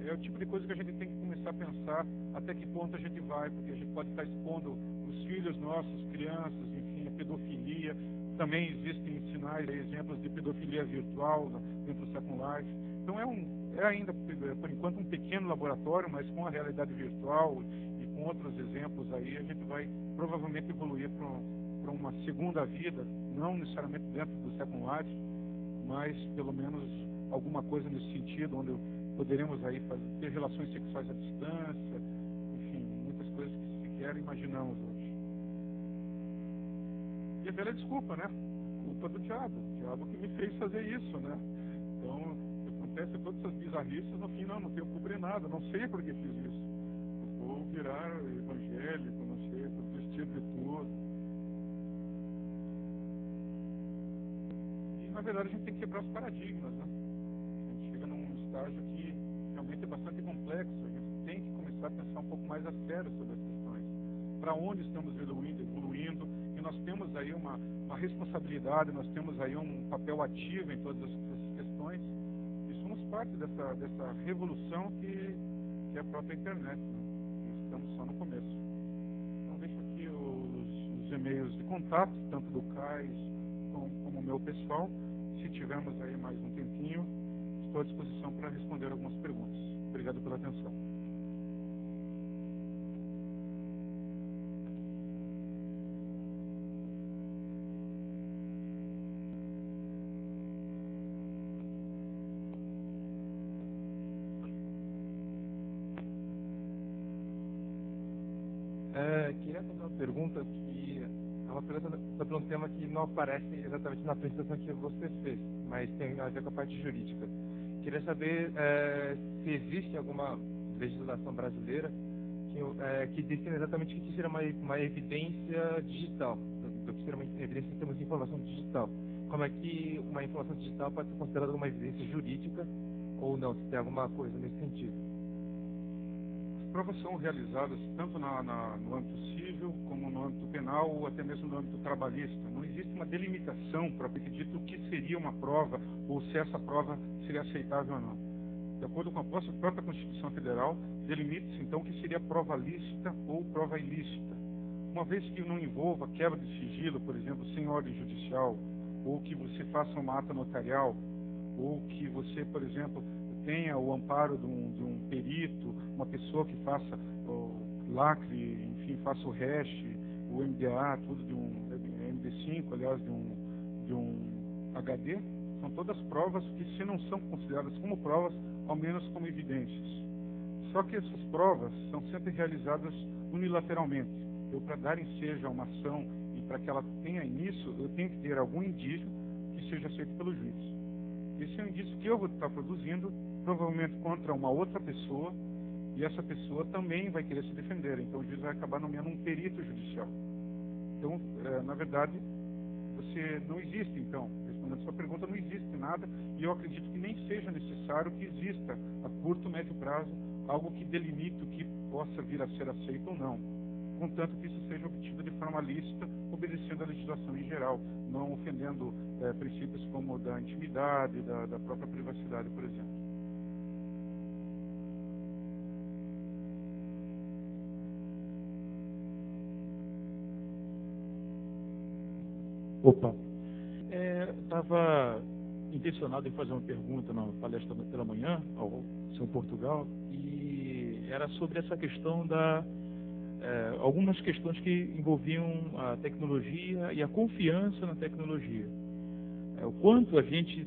é o tipo de coisa que a gente tem que começar a pensar até que ponto a gente vai, porque a gente pode estar expondo os filhos nossos, crianças, enfim, a pedofilia. Também existem sinais, exemplos de pedofilia virtual dentro do Second Life. Então é ainda, por enquanto, um pequeno laboratório, mas com a realidade virtual e com outros exemplos aí, a gente vai provavelmente evoluir para uma segunda vida, não necessariamente dentro do Second Life, mas pelo menos alguma coisa nesse sentido, onde poderemos aí ter relações sexuais à distância, enfim, muitas coisas que sequer imaginamos hoje. E a velha desculpa, né? Culpa do diabo. O diabo que me fez fazer isso, né? Então, acontece todas essas bizarrices, no fim, não tenho culpa de nada, não sei por que fiz isso. Eu vou virar evangélico, não sei, vou desistir de tudo. E, na verdade, a gente tem que quebrar os paradigmas, né? A gente chega num estágio que realmente é bastante complexo, a gente tem que começar a pensar um pouco mais a sério sobre as questões. Para onde estamos evoluindo, e nós temos aí uma responsabilidade, nós temos aí um papel ativo em todas essas questões, e somos parte dessa revolução que é a própria internet, né? Estamos só no começo. Então deixo aqui os e-mails de contato, tanto do CAIS como o meu pessoal. Se tivermos aí mais um tempinho, estou à disposição para responder algumas perguntas. Obrigado pela atenção. Queria fazer uma pergunta que é uma pergunta sobre um tema que não aparece exatamente na apresentação que você fez, mas tem a ver com a parte jurídica. Queria saber se existe alguma legislação brasileira que define exatamente o que seria uma evidência digital, do que seria uma evidência em termos de informação digital. como é que uma informação digital pode ser considerada uma evidência jurídica ou não, se tem alguma coisa nesse sentido. As provas são realizadas tanto no âmbito civil, como no âmbito penal, ou até mesmo no âmbito trabalhista. Não existe uma delimitação propriamente dito o que seria uma prova, ou se essa prova seria aceitável ou não. De acordo com a própria Constituição Federal, delimita-se então o que seria prova lícita ou prova ilícita. Uma vez que não envolva quebra de sigilo, por exemplo, sem ordem judicial, ou que você faça uma ata notarial, ou que você, por exemplo, tenha o amparo de um perito, uma pessoa que faça o lacre, enfim, faça o hash, o MDA, tudo de um MD5, aliás, de um HD, são todas provas que, se não são consideradas como provas, ao menos como evidências. Só que essas provas são sempre realizadas unilateralmente. Eu, para dar ensejo a uma ação e para que ela tenha início, eu tenho que ter algum indício que seja aceito pelo juiz. Esse é um indício que eu vou estar produzindo, provavelmente contra uma outra pessoa, e essa pessoa também vai querer se defender. Então o juiz vai acabar nomeando um perito judicial. Então, na verdade, você não existe, então, respondendo a sua pergunta, não existe nada, e eu acredito que nem seja necessário que exista, a curto, médio prazo, algo que delimite o que possa vir a ser aceito ou não, contanto que isso seja obtido de forma lícita, obedecendo à legislação em geral, não ofendendo princípios como da intimidade, da própria privacidade, por exemplo. Opa, estava intencionado em fazer uma pergunta na palestra pela manhã ao São Portugal, e era sobre essa questão algumas questões que envolviam a tecnologia e a confiança na tecnologia. O quanto a gente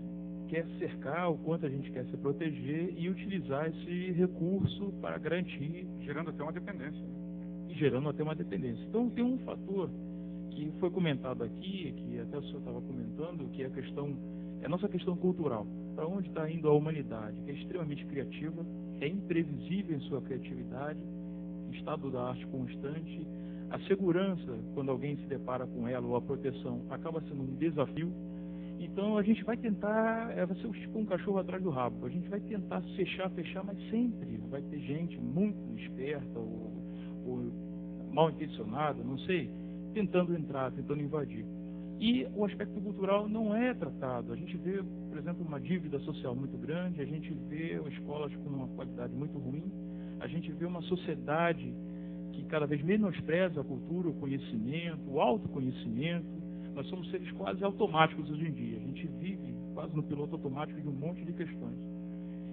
quer cercar, o quanto a gente quer se proteger e utilizar esse recurso para garantir, Gerando até uma dependência. e gerando até uma dependência. Então tem um fator que foi comentado aqui, que até o senhor estava comentando, que é a nossa questão cultural. Para onde está indo a humanidade, que é extremamente criativa, é imprevisível em sua criatividade, estado da arte constante. A segurança, quando alguém se depara com ela, ou a proteção, acaba sendo um desafio. Então a gente vai tentar, vai ser tipo um cachorro atrás do rabo. A gente vai tentar fechar, mas sempre vai ter gente muito esperta ou mal intencionada, não sei, tentando entrar, tentando invadir. E o aspecto cultural não é tratado. A gente vê, por exemplo, uma dívida social muito grande, a gente vê escolas com uma qualidade muito ruim, a gente vê uma sociedade que cada vez menospreza a cultura, o conhecimento, o autoconhecimento. Nós somos seres quase automáticos hoje em dia. A gente vive quase no piloto automático de um monte de questões.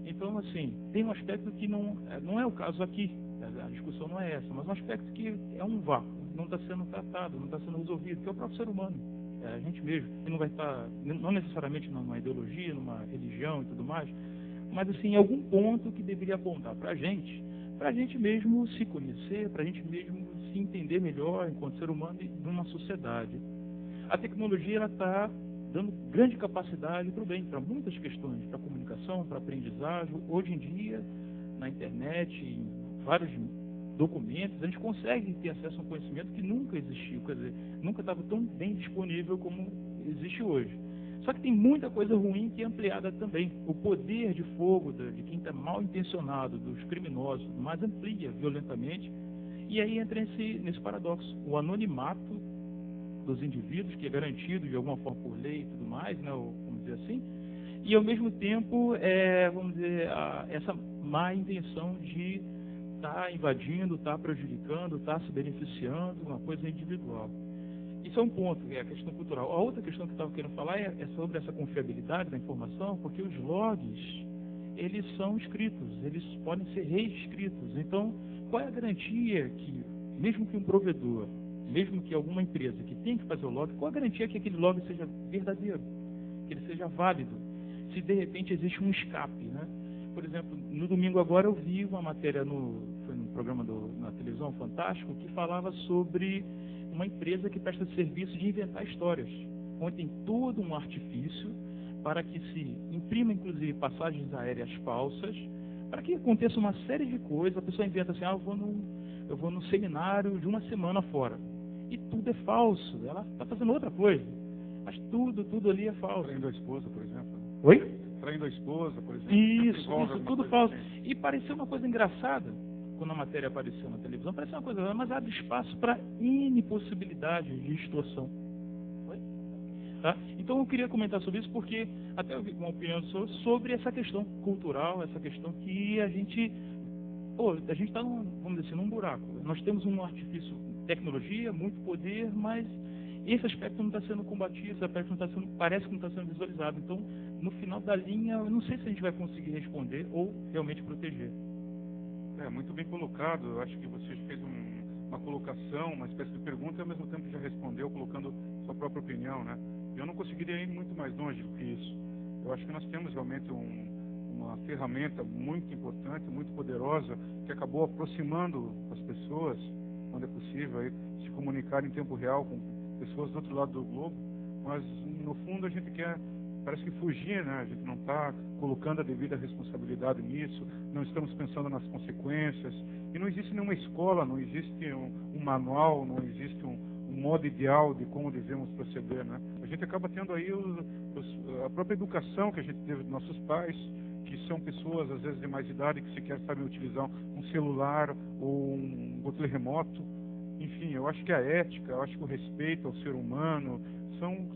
Então, assim, tem um aspecto que não é o caso aqui, a discussão não é essa, mas um aspecto que é um vácuo, não está sendo tratado, não está sendo resolvido, que é o próprio ser humano. A gente mesmo, e não vai estar, não necessariamente numa ideologia, numa religião e tudo mais, mas assim, em algum ponto que deveria apontar para a gente mesmo se conhecer, para a gente mesmo se entender melhor enquanto ser humano e numa sociedade. A tecnologia ela está dando grande capacidade para o bem, para muitas questões, para comunicação, para aprendizagem. Hoje em dia, na internet, em vários documentos, a gente consegue ter acesso a um conhecimento que nunca existiu, quer dizer, nunca estava tão bem disponível como existe hoje. Só que tem muita coisa ruim que é ampliada também. O poder de fogo de quem está mal intencionado, dos criminosos, mas amplia violentamente, e aí entra nesse paradoxo. O anonimato dos indivíduos, que é garantido de alguma forma por lei e tudo mais, né, vamos dizer assim, e ao mesmo tempo, vamos dizer, essa má intenção de estar invadindo, estar prejudicando, estar se beneficiando, uma coisa individual. Isso é um ponto, é a questão cultural. A outra questão que eu estava querendo falar é sobre essa confiabilidade da informação, porque os logs, eles são escritos, eles podem ser reescritos. Então, qual é a garantia que, mesmo que um provedor, mesmo que alguma empresa que tem que fazer o log, qual a garantia que aquele log seja verdadeiro, que ele seja válido, se de repente existe um escape, né? Por exemplo, no domingo agora eu vi uma matéria foi no programa na televisão Fantástico, que falava sobre uma empresa que presta serviço de inventar histórias, onde tem todo um artifício para que se imprima, inclusive, passagens aéreas falsas, para que aconteça uma série de coisas. A pessoa inventa assim, eu vou num seminário de uma semana fora. E tudo é falso, ela está fazendo outra coisa. Mas tudo ali é falso. Traindo a esposa, por exemplo. Oi? Traindo a esposa, por exemplo. Isso, Envolve tudo alguma falso. coisa assim. E pareceu uma coisa engraçada, quando a matéria apareceu na televisão, pareceu uma coisa, mas abre espaço para N possibilidades de distorção. Oi? Tá? Então eu queria comentar sobre isso, porque até eu vi uma opinião sobre essa questão cultural, essa questão que a gente está, vamos dizer assim, num buraco. Nós temos um artifício, tecnologia, muito poder, mas esse aspecto não está sendo combatido, esse aspecto não está sendo, parece que não está sendo visualizado. Então, no final da linha, eu não sei se a gente vai conseguir responder ou realmente proteger. Muito bem colocado. Eu acho que você fez uma colocação, uma espécie de pergunta e ao mesmo tempo já respondeu colocando sua própria opinião, né? Eu não conseguiria ir muito mais longe do que isso. Eu acho que nós temos realmente uma ferramenta muito importante, muito poderosa, que acabou aproximando as pessoas, quando é possível, aí, se comunicar em tempo real com pessoas do outro lado do globo, mas no fundo a gente quer, parece que fugir, né? A gente não está colocando a devida responsabilidade nisso, não estamos pensando nas consequências, e não existe nenhuma escola, não existe um manual, não existe um modo ideal de como devemos proceder, né? A gente acaba tendo aí a própria educação que a gente teve dos nossos pais, que são pessoas, às vezes, de mais idade, que sequer sabem utilizar um celular ou um controle remoto. Enfim, eu acho que a ética, eu acho que o respeito ao ser humano,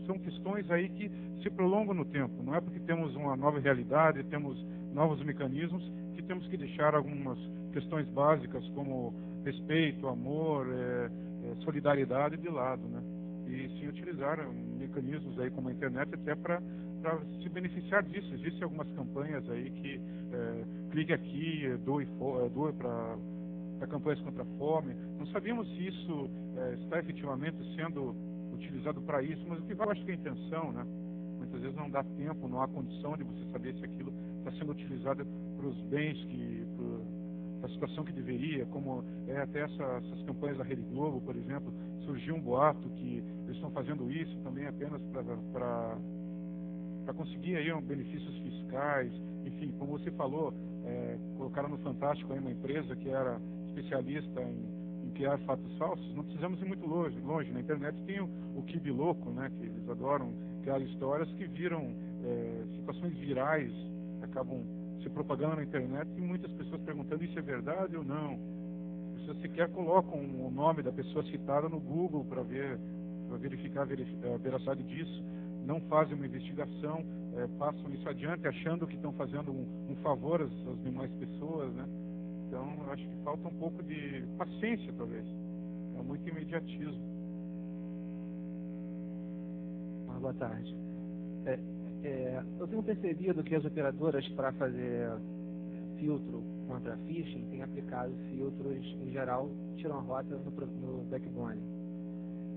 são questões aí que se prolongam no tempo. Não é porque temos uma nova realidade, temos novos mecanismos, que temos que deixar algumas questões básicas, como respeito, amor, solidariedade de lado, né? E sim utilizar mecanismos aí como a internet até para se beneficiar disso. Existem algumas campanhas aí que clique aqui, doe para campanhas contra a fome. Não sabemos se isso está efetivamente sendo utilizado para isso, mas o que eu acho que é a intenção, né? Muitas vezes não dá tempo, não há condição de você saber se aquilo está sendo utilizado para os bens para a situação que deveria, como até essas campanhas da Rede Globo, por exemplo, surgiu um boato que eles estão fazendo isso também apenas para conseguir aí benefícios fiscais, enfim, como você falou, colocaram no Fantástico aí uma empresa que era especialista em criar fatos falsos. Não precisamos ir muito longe. Na internet tem o Kibe Louco, né, que eles adoram criar histórias que viram situações virais, acabam se propagando na internet e muitas pessoas perguntando isso é verdade ou não. As pessoas sequer colocam o nome da pessoa citada no Google para verificar a veracidade disso, não fazem uma investigação, passam isso adiante achando que estão fazendo um favor às demais pessoas, né? Então, eu acho que falta um pouco de paciência, talvez. É muito imediatismo. Boa tarde. Eu tenho percebido que as operadoras, para fazer filtro contra phishing, têm aplicado filtros, em geral, tiram a rota no backbone.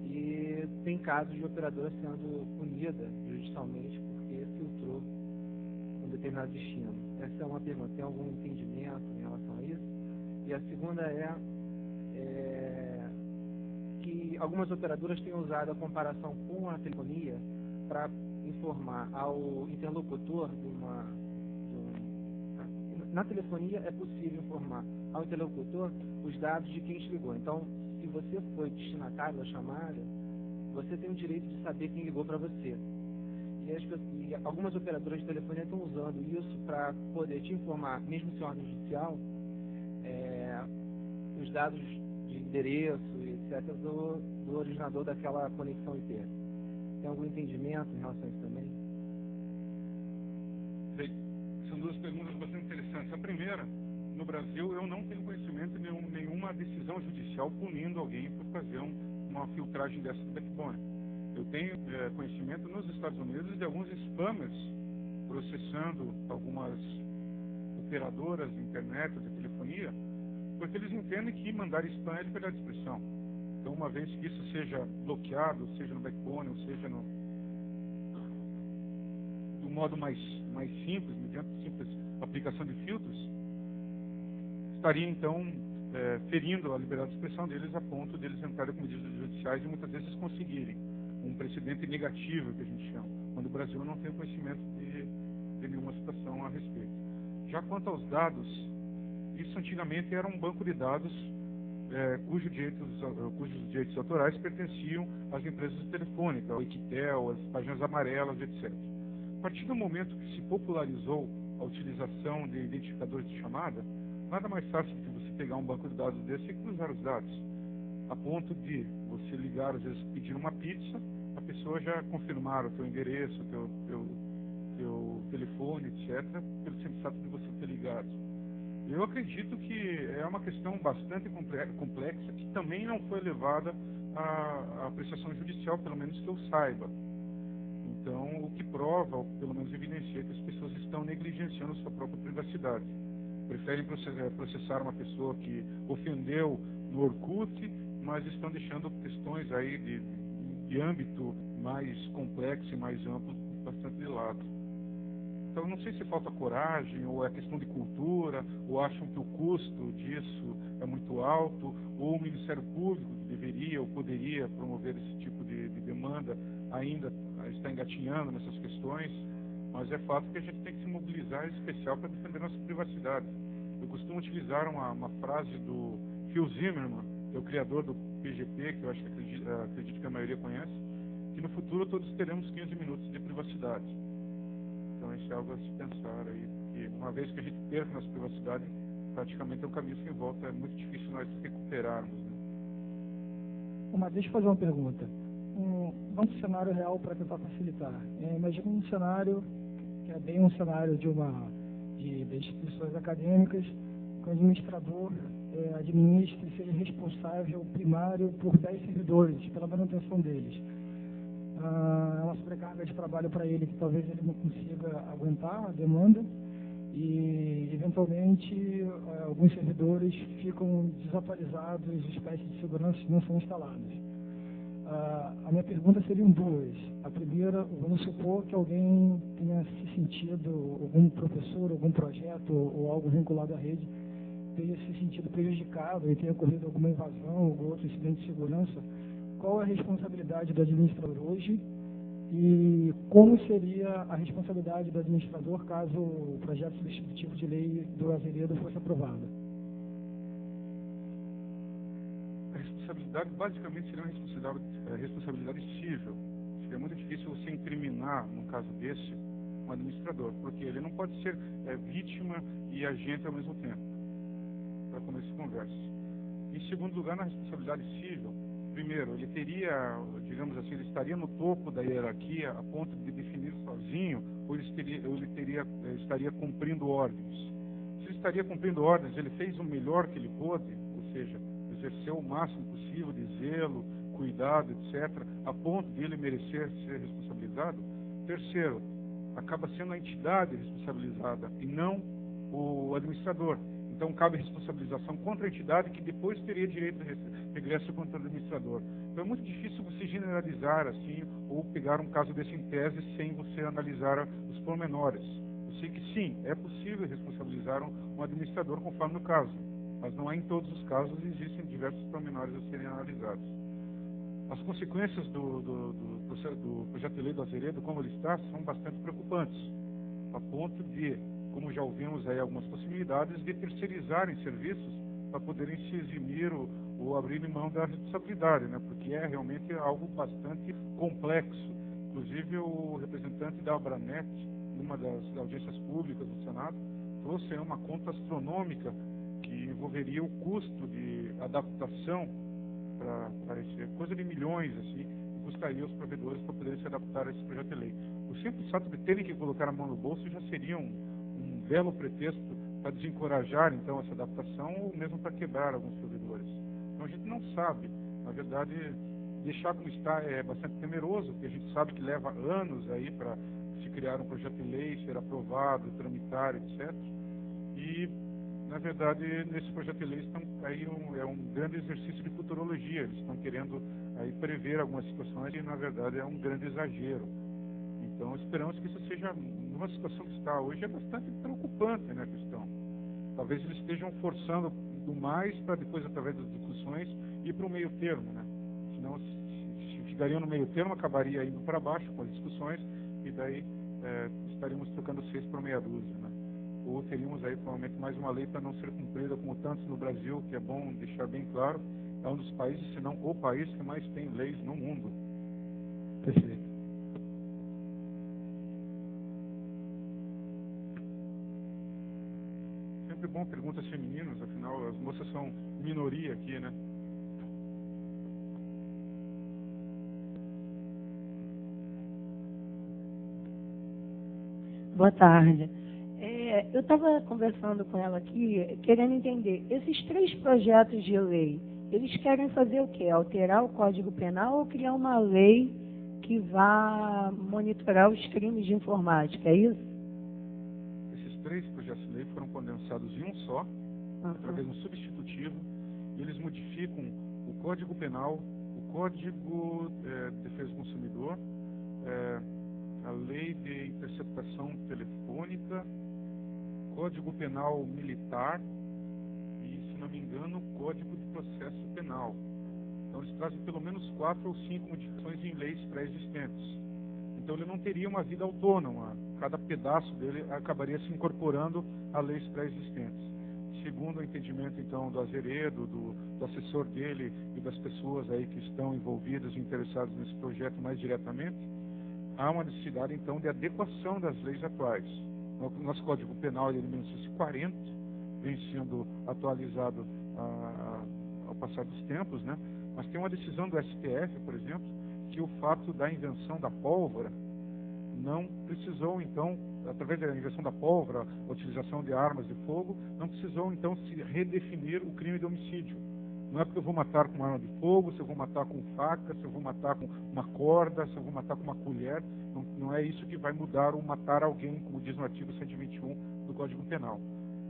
E tem casos de operadora sendo punida judicialmente porque filtrou um determinado destino. Essa é uma pergunta. Tem algum entendimento em relação a isso? E a segunda que algumas operadoras têm usado a comparação com a telefonia para informar ao interlocutor na telefonia é possível informar ao interlocutor os dados de quem te ligou. Então, se você foi destinatário da chamada, você tem o direito de saber quem ligou para você. E algumas operadoras de telefonia estão usando isso para poder te informar, mesmo sem ordem judicial, os dados de endereço, etc., do originador daquela conexão IP. Tem algum entendimento em relação a isso também? Bem, são duas perguntas bastante interessantes. A primeira, no Brasil, eu não tenho conhecimento de nenhuma decisão judicial punindo alguém por fazer uma filtragem dessa do backbone. Eu tenho conhecimento nos Estados Unidos de alguns spammers processando algumas operadoras de internet ou de telefonia, porque eles entendem que mandar spam é liberdade de expressão. Então, uma vez que isso seja bloqueado, seja no backbone, ou seja do modo mais simples, mediante simples aplicação de filtros, estaria, então, ferindo a liberdade de expressão deles a ponto deles entrarem com medidas judiciais e muitas vezes conseguirem um precedente negativo, que a gente chama, quando o Brasil não tem conhecimento de nenhuma situação a respeito. Já quanto aos dados, isso antigamente era um banco de dados cujos direitos autorais pertenciam às empresas de telefônica, ao Equitel, às páginas amarelas, etc. A partir do momento que se popularizou a utilização de identificadores de chamada, nada mais fácil do que você pegar um banco de dados desse e cruzar os dados, a ponto de você ligar, às vezes, pedir uma pizza, a pessoa já confirmar o teu endereço, o teu telefone, etc., pelo simples fato de você ter ligado. Eu acredito que é uma questão bastante complexa que também não foi levada à apreciação judicial, pelo menos que eu saiba. Então, o que prova, ou pelo menos evidencia, que as pessoas estão negligenciando a sua própria privacidade. Preferem processar uma pessoa que ofendeu no Orkut, mas estão deixando questões aí de âmbito mais complexo e mais amplo bastante de lado. Então, não sei se falta coragem, ou é questão de cultura, ou acham que o custo disso é muito alto, ou o Ministério Público, que deveria ou poderia promover esse tipo de demanda, ainda está engatinhando nessas questões, mas é fato que a gente tem que se mobilizar, em especial, para defender nossa privacidade. Eu costumo utilizar uma frase do Phil Zimmermann, que é o criador do PGP, que eu acho que acredito que a maioria conhece, que no futuro todos teremos 15 minutos de privacidade. Então, isso é algo a se pensar aí, porque uma vez que a gente perca nossa privacidade, praticamente é um caminho sem volta, é muito difícil nós recuperarmos. Né? Deixa eu fazer uma pergunta. Vamos um cenário real para tentar facilitar. Imagina um cenário que é bem um cenário de instituições acadêmicas, que o administrador administre e seja responsável primário por 10 servidores, pela manutenção deles. É uma sobrecarga de trabalho para ele que talvez ele não consiga aguentar a demanda e, eventualmente, alguns servidores ficam desatualizados, espécies de segurança não são instaladas. A minha pergunta seriam duas. A primeira, vamos supor que alguém tenha se sentido, algum professor, algum projeto ou algo vinculado à rede, tenha se sentido prejudicado e tenha ocorrido alguma invasão, algum outro incidente de segurança. Qual é a responsabilidade do administrador hoje e como seria a responsabilidade do administrador caso o projeto substitutivo de lei do Azeredo fosse aprovado? A responsabilidade basicamente seria uma responsabilidade civil. Seria muito difícil você incriminar, num caso desse, um administrador, porque ele não pode ser vítima e agente ao mesmo tempo, para começar essa conversa. Em segundo lugar, na responsabilidade civil, primeiro, ele teria, digamos assim, ele estaria no topo da hierarquia a ponto de definir sozinho, ou ele estaria cumprindo ordens. Se ele estaria cumprindo ordens, ele fez o melhor que ele pôde, ou seja, exerceu o máximo possível de zelo, cuidado, etc., a ponto de ele merecer ser responsabilizado. Terceiro, acaba sendo a entidade responsabilizada e não o administrador. Então, cabe responsabilização contra a entidade que depois teria direito de regresso contra o administrador. Então, é muito difícil você generalizar assim, ou pegar um caso desse em tese sem você analisar os pormenores. Eu sei que sim, é possível responsabilizar um administrador conforme o caso, mas não é em todos os casos, existem diversos pormenores a serem analisados. As consequências do projeto de lei do Azeredo, como ele está, são bastante preocupantes, a ponto de, como já ouvimos aí algumas possibilidades, de terceirizarem serviços para poderem se eximir ou abrir mão da responsabilidade, né? Porque é realmente algo bastante complexo. Inclusive, o representante da Abranet, numa das audiências públicas do Senado, trouxe uma conta astronômica que envolveria o custo de adaptação para esse, coisa de milhões, assim, que custaria os provedores para poderem se adaptar a esse projeto de lei. O simples fato de terem que colocar a mão no bolso já seria um belo pretexto para desencorajar, então, essa adaptação ou mesmo para quebrar alguns provedores. Então, a gente não sabe. Na verdade, deixar como está é bastante temeroso, porque a gente sabe que leva anos aí para se criar um projeto de lei, ser aprovado, tramitar, etc. E, na verdade, nesse projeto de lei estão aí é um grande exercício de futurologia. Eles estão querendo aí prever algumas situações e, na verdade, é um grande exagero. Então, esperamos que isso seja, numa situação que está hoje, é bastante preocupante, né, a questão. Talvez eles estejam forçando do mais para depois, através das discussões, ir para o meio termo, né? Senão, se ficariam no meio termo, acabaria indo para baixo com as discussões e daí estaríamos trocando 6 por meia dúzia, né? ou teríamos aí provavelmente mais uma lei para não ser cumprida, como tantos no Brasil, que é bom deixar bem claro, é um dos países, se não o país que mais tem leis no mundo. Perfeito. Sempre bom perguntas femininas, afinal as moças são minoria aqui, né? Boa tarde. Eu estava conversando com ela aqui, querendo entender, esses 3 projetos de lei, eles querem fazer o quê? Alterar o Código Penal ou criar uma lei que vá monitorar os crimes de informática, é isso? Esses 3 projetos de lei foram condensados em um só, através de um substitutivo, e eles modificam o Código Penal, o Código de Defesa do Consumidor, a Lei de Interceptação Telefônica, Código Penal Militar e, se não me engano, o Código de Processo Penal. Então, eles trazem pelo menos 4 ou 5 modificações em leis pré-existentes. Então, ele não teria uma vida autônoma. Cada pedaço dele acabaria se incorporando a leis pré-existentes. Segundo o entendimento, então, do Azeredo, do assessor dele e das pessoas aí que estão envolvidas e interessadas nesse projeto mais diretamente, há uma necessidade, então, de adequação das leis atuais. O nosso Código Penal é de 1940, vem sendo atualizado ao passar dos tempos, né? Mas tem uma decisão do STF, por exemplo, que o fato da invenção da pólvora não precisou, então, através da invenção da pólvora, a utilização de armas de fogo, não precisou, então, se redefinir o crime de homicídio. Não é porque eu vou matar com uma arma de fogo, se eu vou matar com faca, se eu vou matar com uma corda, se eu vou matar com uma colher. Não é isso que vai mudar ou matar alguém, como diz no artigo 121 do Código Penal.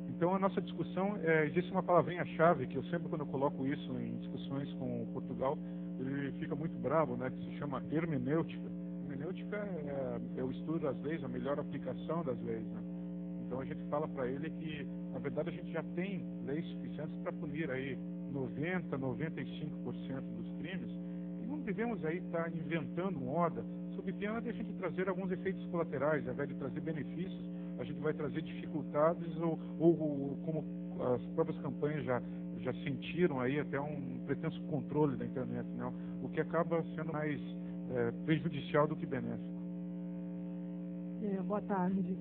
Então, a nossa discussão, existe uma palavrinha-chave que eu sempre, quando eu coloco isso em discussões com Portugal, ele fica muito bravo, né, que se chama hermenêutica. Hermenêutica é o estudo das leis, a melhor aplicação das leis, né? Então, a gente fala para ele que, na verdade, a gente já tem leis suficientes para punir aí 90%, 95% dos crimes, e não devemos aí estar inventando moda sob pena de a gente trazer alguns efeitos colaterais. Ao invés de trazer benefícios, a gente vai trazer dificuldades ou como as próprias campanhas já sentiram aí até um pretenso controle da internet, né? O que acaba sendo mais prejudicial do que benéfico. Boa tarde.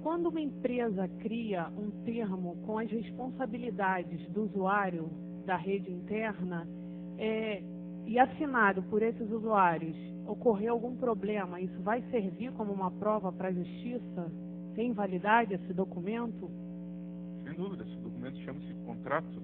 Quando uma empresa cria um termo com as responsabilidades do usuário da rede interna e assinado por esses usuários, ocorrer algum problema, isso vai servir como uma prova para a justiça? Tem validade esse documento? Sem dúvida, esse documento chama-se contrato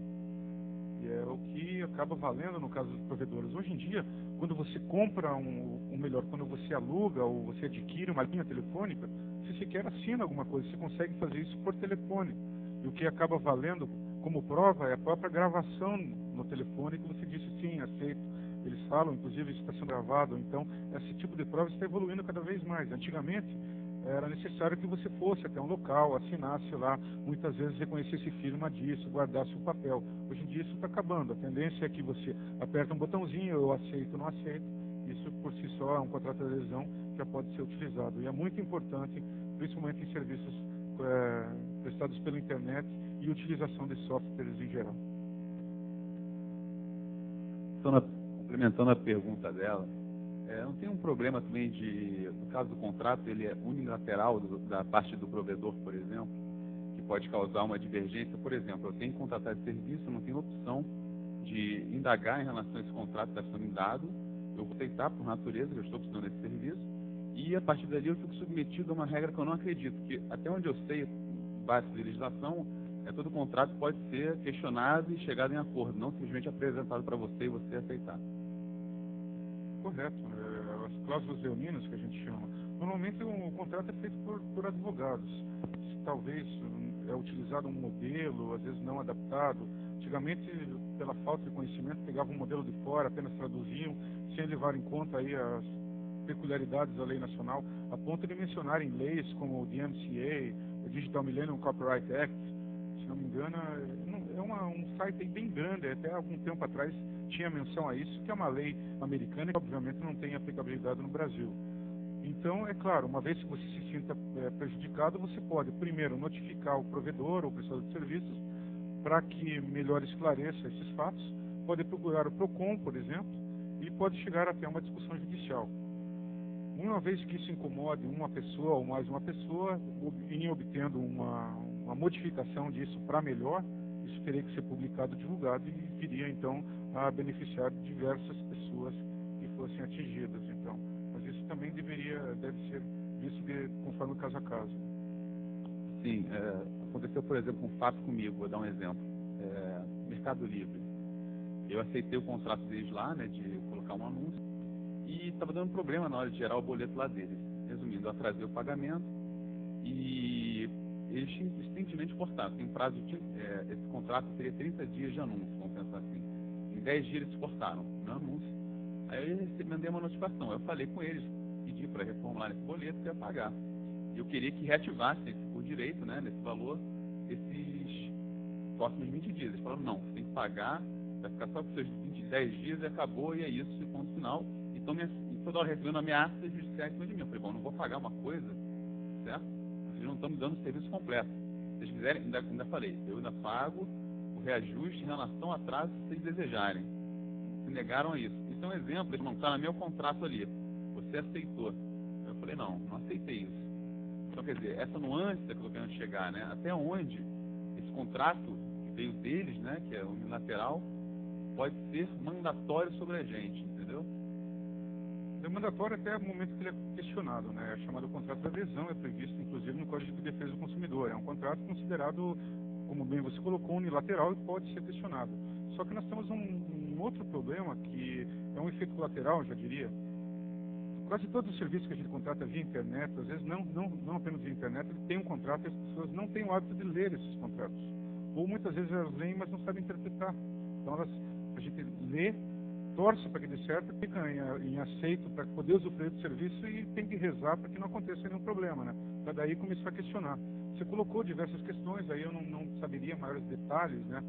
e é o que acaba valendo no caso dos provedores. Hoje em dia, quando você compra quando você aluga ou você adquire uma linha telefônica, você sequer assina alguma coisa, você consegue fazer isso por telefone. E o que acaba valendo como prova é a própria gravação no telefone que você disse sim, aceito. Eles falam, inclusive, isso está sendo gravado. Então, esse tipo de prova está evoluindo cada vez mais. Antigamente, era necessário que você fosse até um local, assinasse lá, muitas vezes reconhecesse firma disso, guardasse o papel. Hoje em dia isso está acabando. A tendência é que você aperta um botãozinho, eu aceito, não aceito. Isso por si só é um contrato de adesão que já pode ser utilizado. E é muito importante, principalmente em serviços prestados pela internet e utilização de softwares em geral. Complementando a pergunta dela, não tem um problema também no caso do contrato, ele é unilateral da parte do provedor, por exemplo, que pode causar uma divergência. Por exemplo, eu tenho que contratar esse serviço, eu não tenho opção de indagar em relação a esse contrato que está sendo dado, eu vou aceitar por natureza que eu estou precisando desse serviço, e a partir dali eu fico submetido a uma regra que eu não acredito, que até onde eu sei, base de legislação, todo contrato pode ser questionado e chegado em acordo, não simplesmente apresentado para você e você aceitar. Correto. As cláusulas leoninas, que a gente chama, normalmente o contrato é feito por advogados. Talvez é utilizado um modelo, às vezes não adaptado. Antigamente, pela falta de conhecimento, pegavam um modelo de fora, apenas traduziam, sem levar em conta aí as peculiaridades da lei nacional, a ponto de mencionar em leis como o DMCA, o Digital Millennium Copyright Act. Se não me engano, é um site bem grande, até algum tempo atrás tinha menção a isso, que é uma lei americana e obviamente não tem aplicabilidade no Brasil. Então, é claro, uma vez que você se sinta prejudicado, você pode, primeiro, notificar o provedor ou o prestador de serviços para que melhor esclareça esses fatos. Pode procurar o PROCON, por exemplo, e pode chegar até uma discussão judicial. Uma vez que isso incomode uma pessoa ou mais uma pessoa, em obtendo uma modificação disso para melhor, isso teria que ser publicado, divulgado, e viria então a beneficiar diversas pessoas que fossem atingidas. Então, mas isso também deve ser visto conforme caso a caso. Sim, aconteceu, por exemplo, um fato comigo, vou dar um exemplo. Mercado Livre. Eu aceitei o contrato deles lá, né, de colocar um anúncio, e estava dando problema na hora de gerar o boleto lá deles. Resumindo, eu atrasei o pagamento e eles simplesmente cortaram. Tem um prazo esse contrato teria 30 dias de anúncio, vamos pensar assim. Em 10 dias eles cortaram o meu anúncio. Aí eu mandei uma notificação. Eu falei com eles, pedi para reformular esse boleto que ia pagar. Eu queria que reativassem por direito, né, nesse valor, esses próximos 20 dias. Eles falaram, não, você tem que pagar, vai ficar só com seus 10 dias e acabou, e é isso, e ponto final. Então, toda hora recebendo ameaças judiciais em cima de mim. Eu falei, bom, não vou pagar uma coisa, certo? Vocês não estão me dando o serviço completo. Se vocês quiserem, ainda falei, eu ainda pago o reajuste em relação ao atraso se vocês desejarem. Se negaram a isso. Isso é um exemplo, não está no meu contrato ali. Você aceitou. Eu falei, não aceitei isso. Então, quer dizer, essa nuance que eu estou querendo chegar, né? Até onde esse contrato que veio deles, né, que é unilateral, pode ser mandatório sobre a gente, entendeu? É mandatório até o momento que ele é questionado, né? É chamado contrato de adesão, é previsto inclusive no Código de Defesa do Consumidor. É um contrato considerado, como bem você colocou, unilateral e pode ser questionado. Só que nós temos um outro problema que é um efeito colateral, eu já diria. Quase todos os serviços que a gente contrata via internet, às vezes não apenas via internet, ele tem um contrato e as pessoas não têm o hábito de ler esses contratos. Ou muitas vezes elas leem, mas não sabem interpretar. Então a gente lê, torce para que dê certo, fica em aceito para poder usufruir do serviço e tem que rezar para que não aconteça nenhum problema, né? Para daí começar a questionar. Você colocou diversas questões, aí eu não saberia maiores detalhes, né,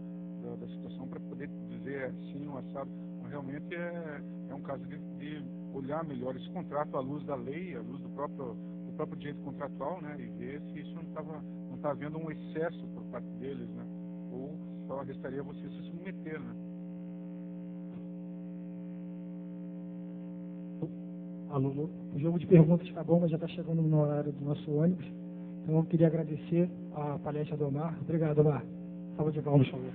da situação para poder dizer sim ou assado. Mas realmente é um caso de olhar melhor esse contrato à luz da lei, à luz do próprio direito contratual, né, e ver se isso não está havendo um excesso por parte deles, né, ou só restaria você se submeter, né. Alô, o jogo de perguntas está bom, mas já está chegando no horário do nosso ônibus. Então eu queria agradecer a palestra do Omar. Obrigado, Omar. Salva de palmas, por favor.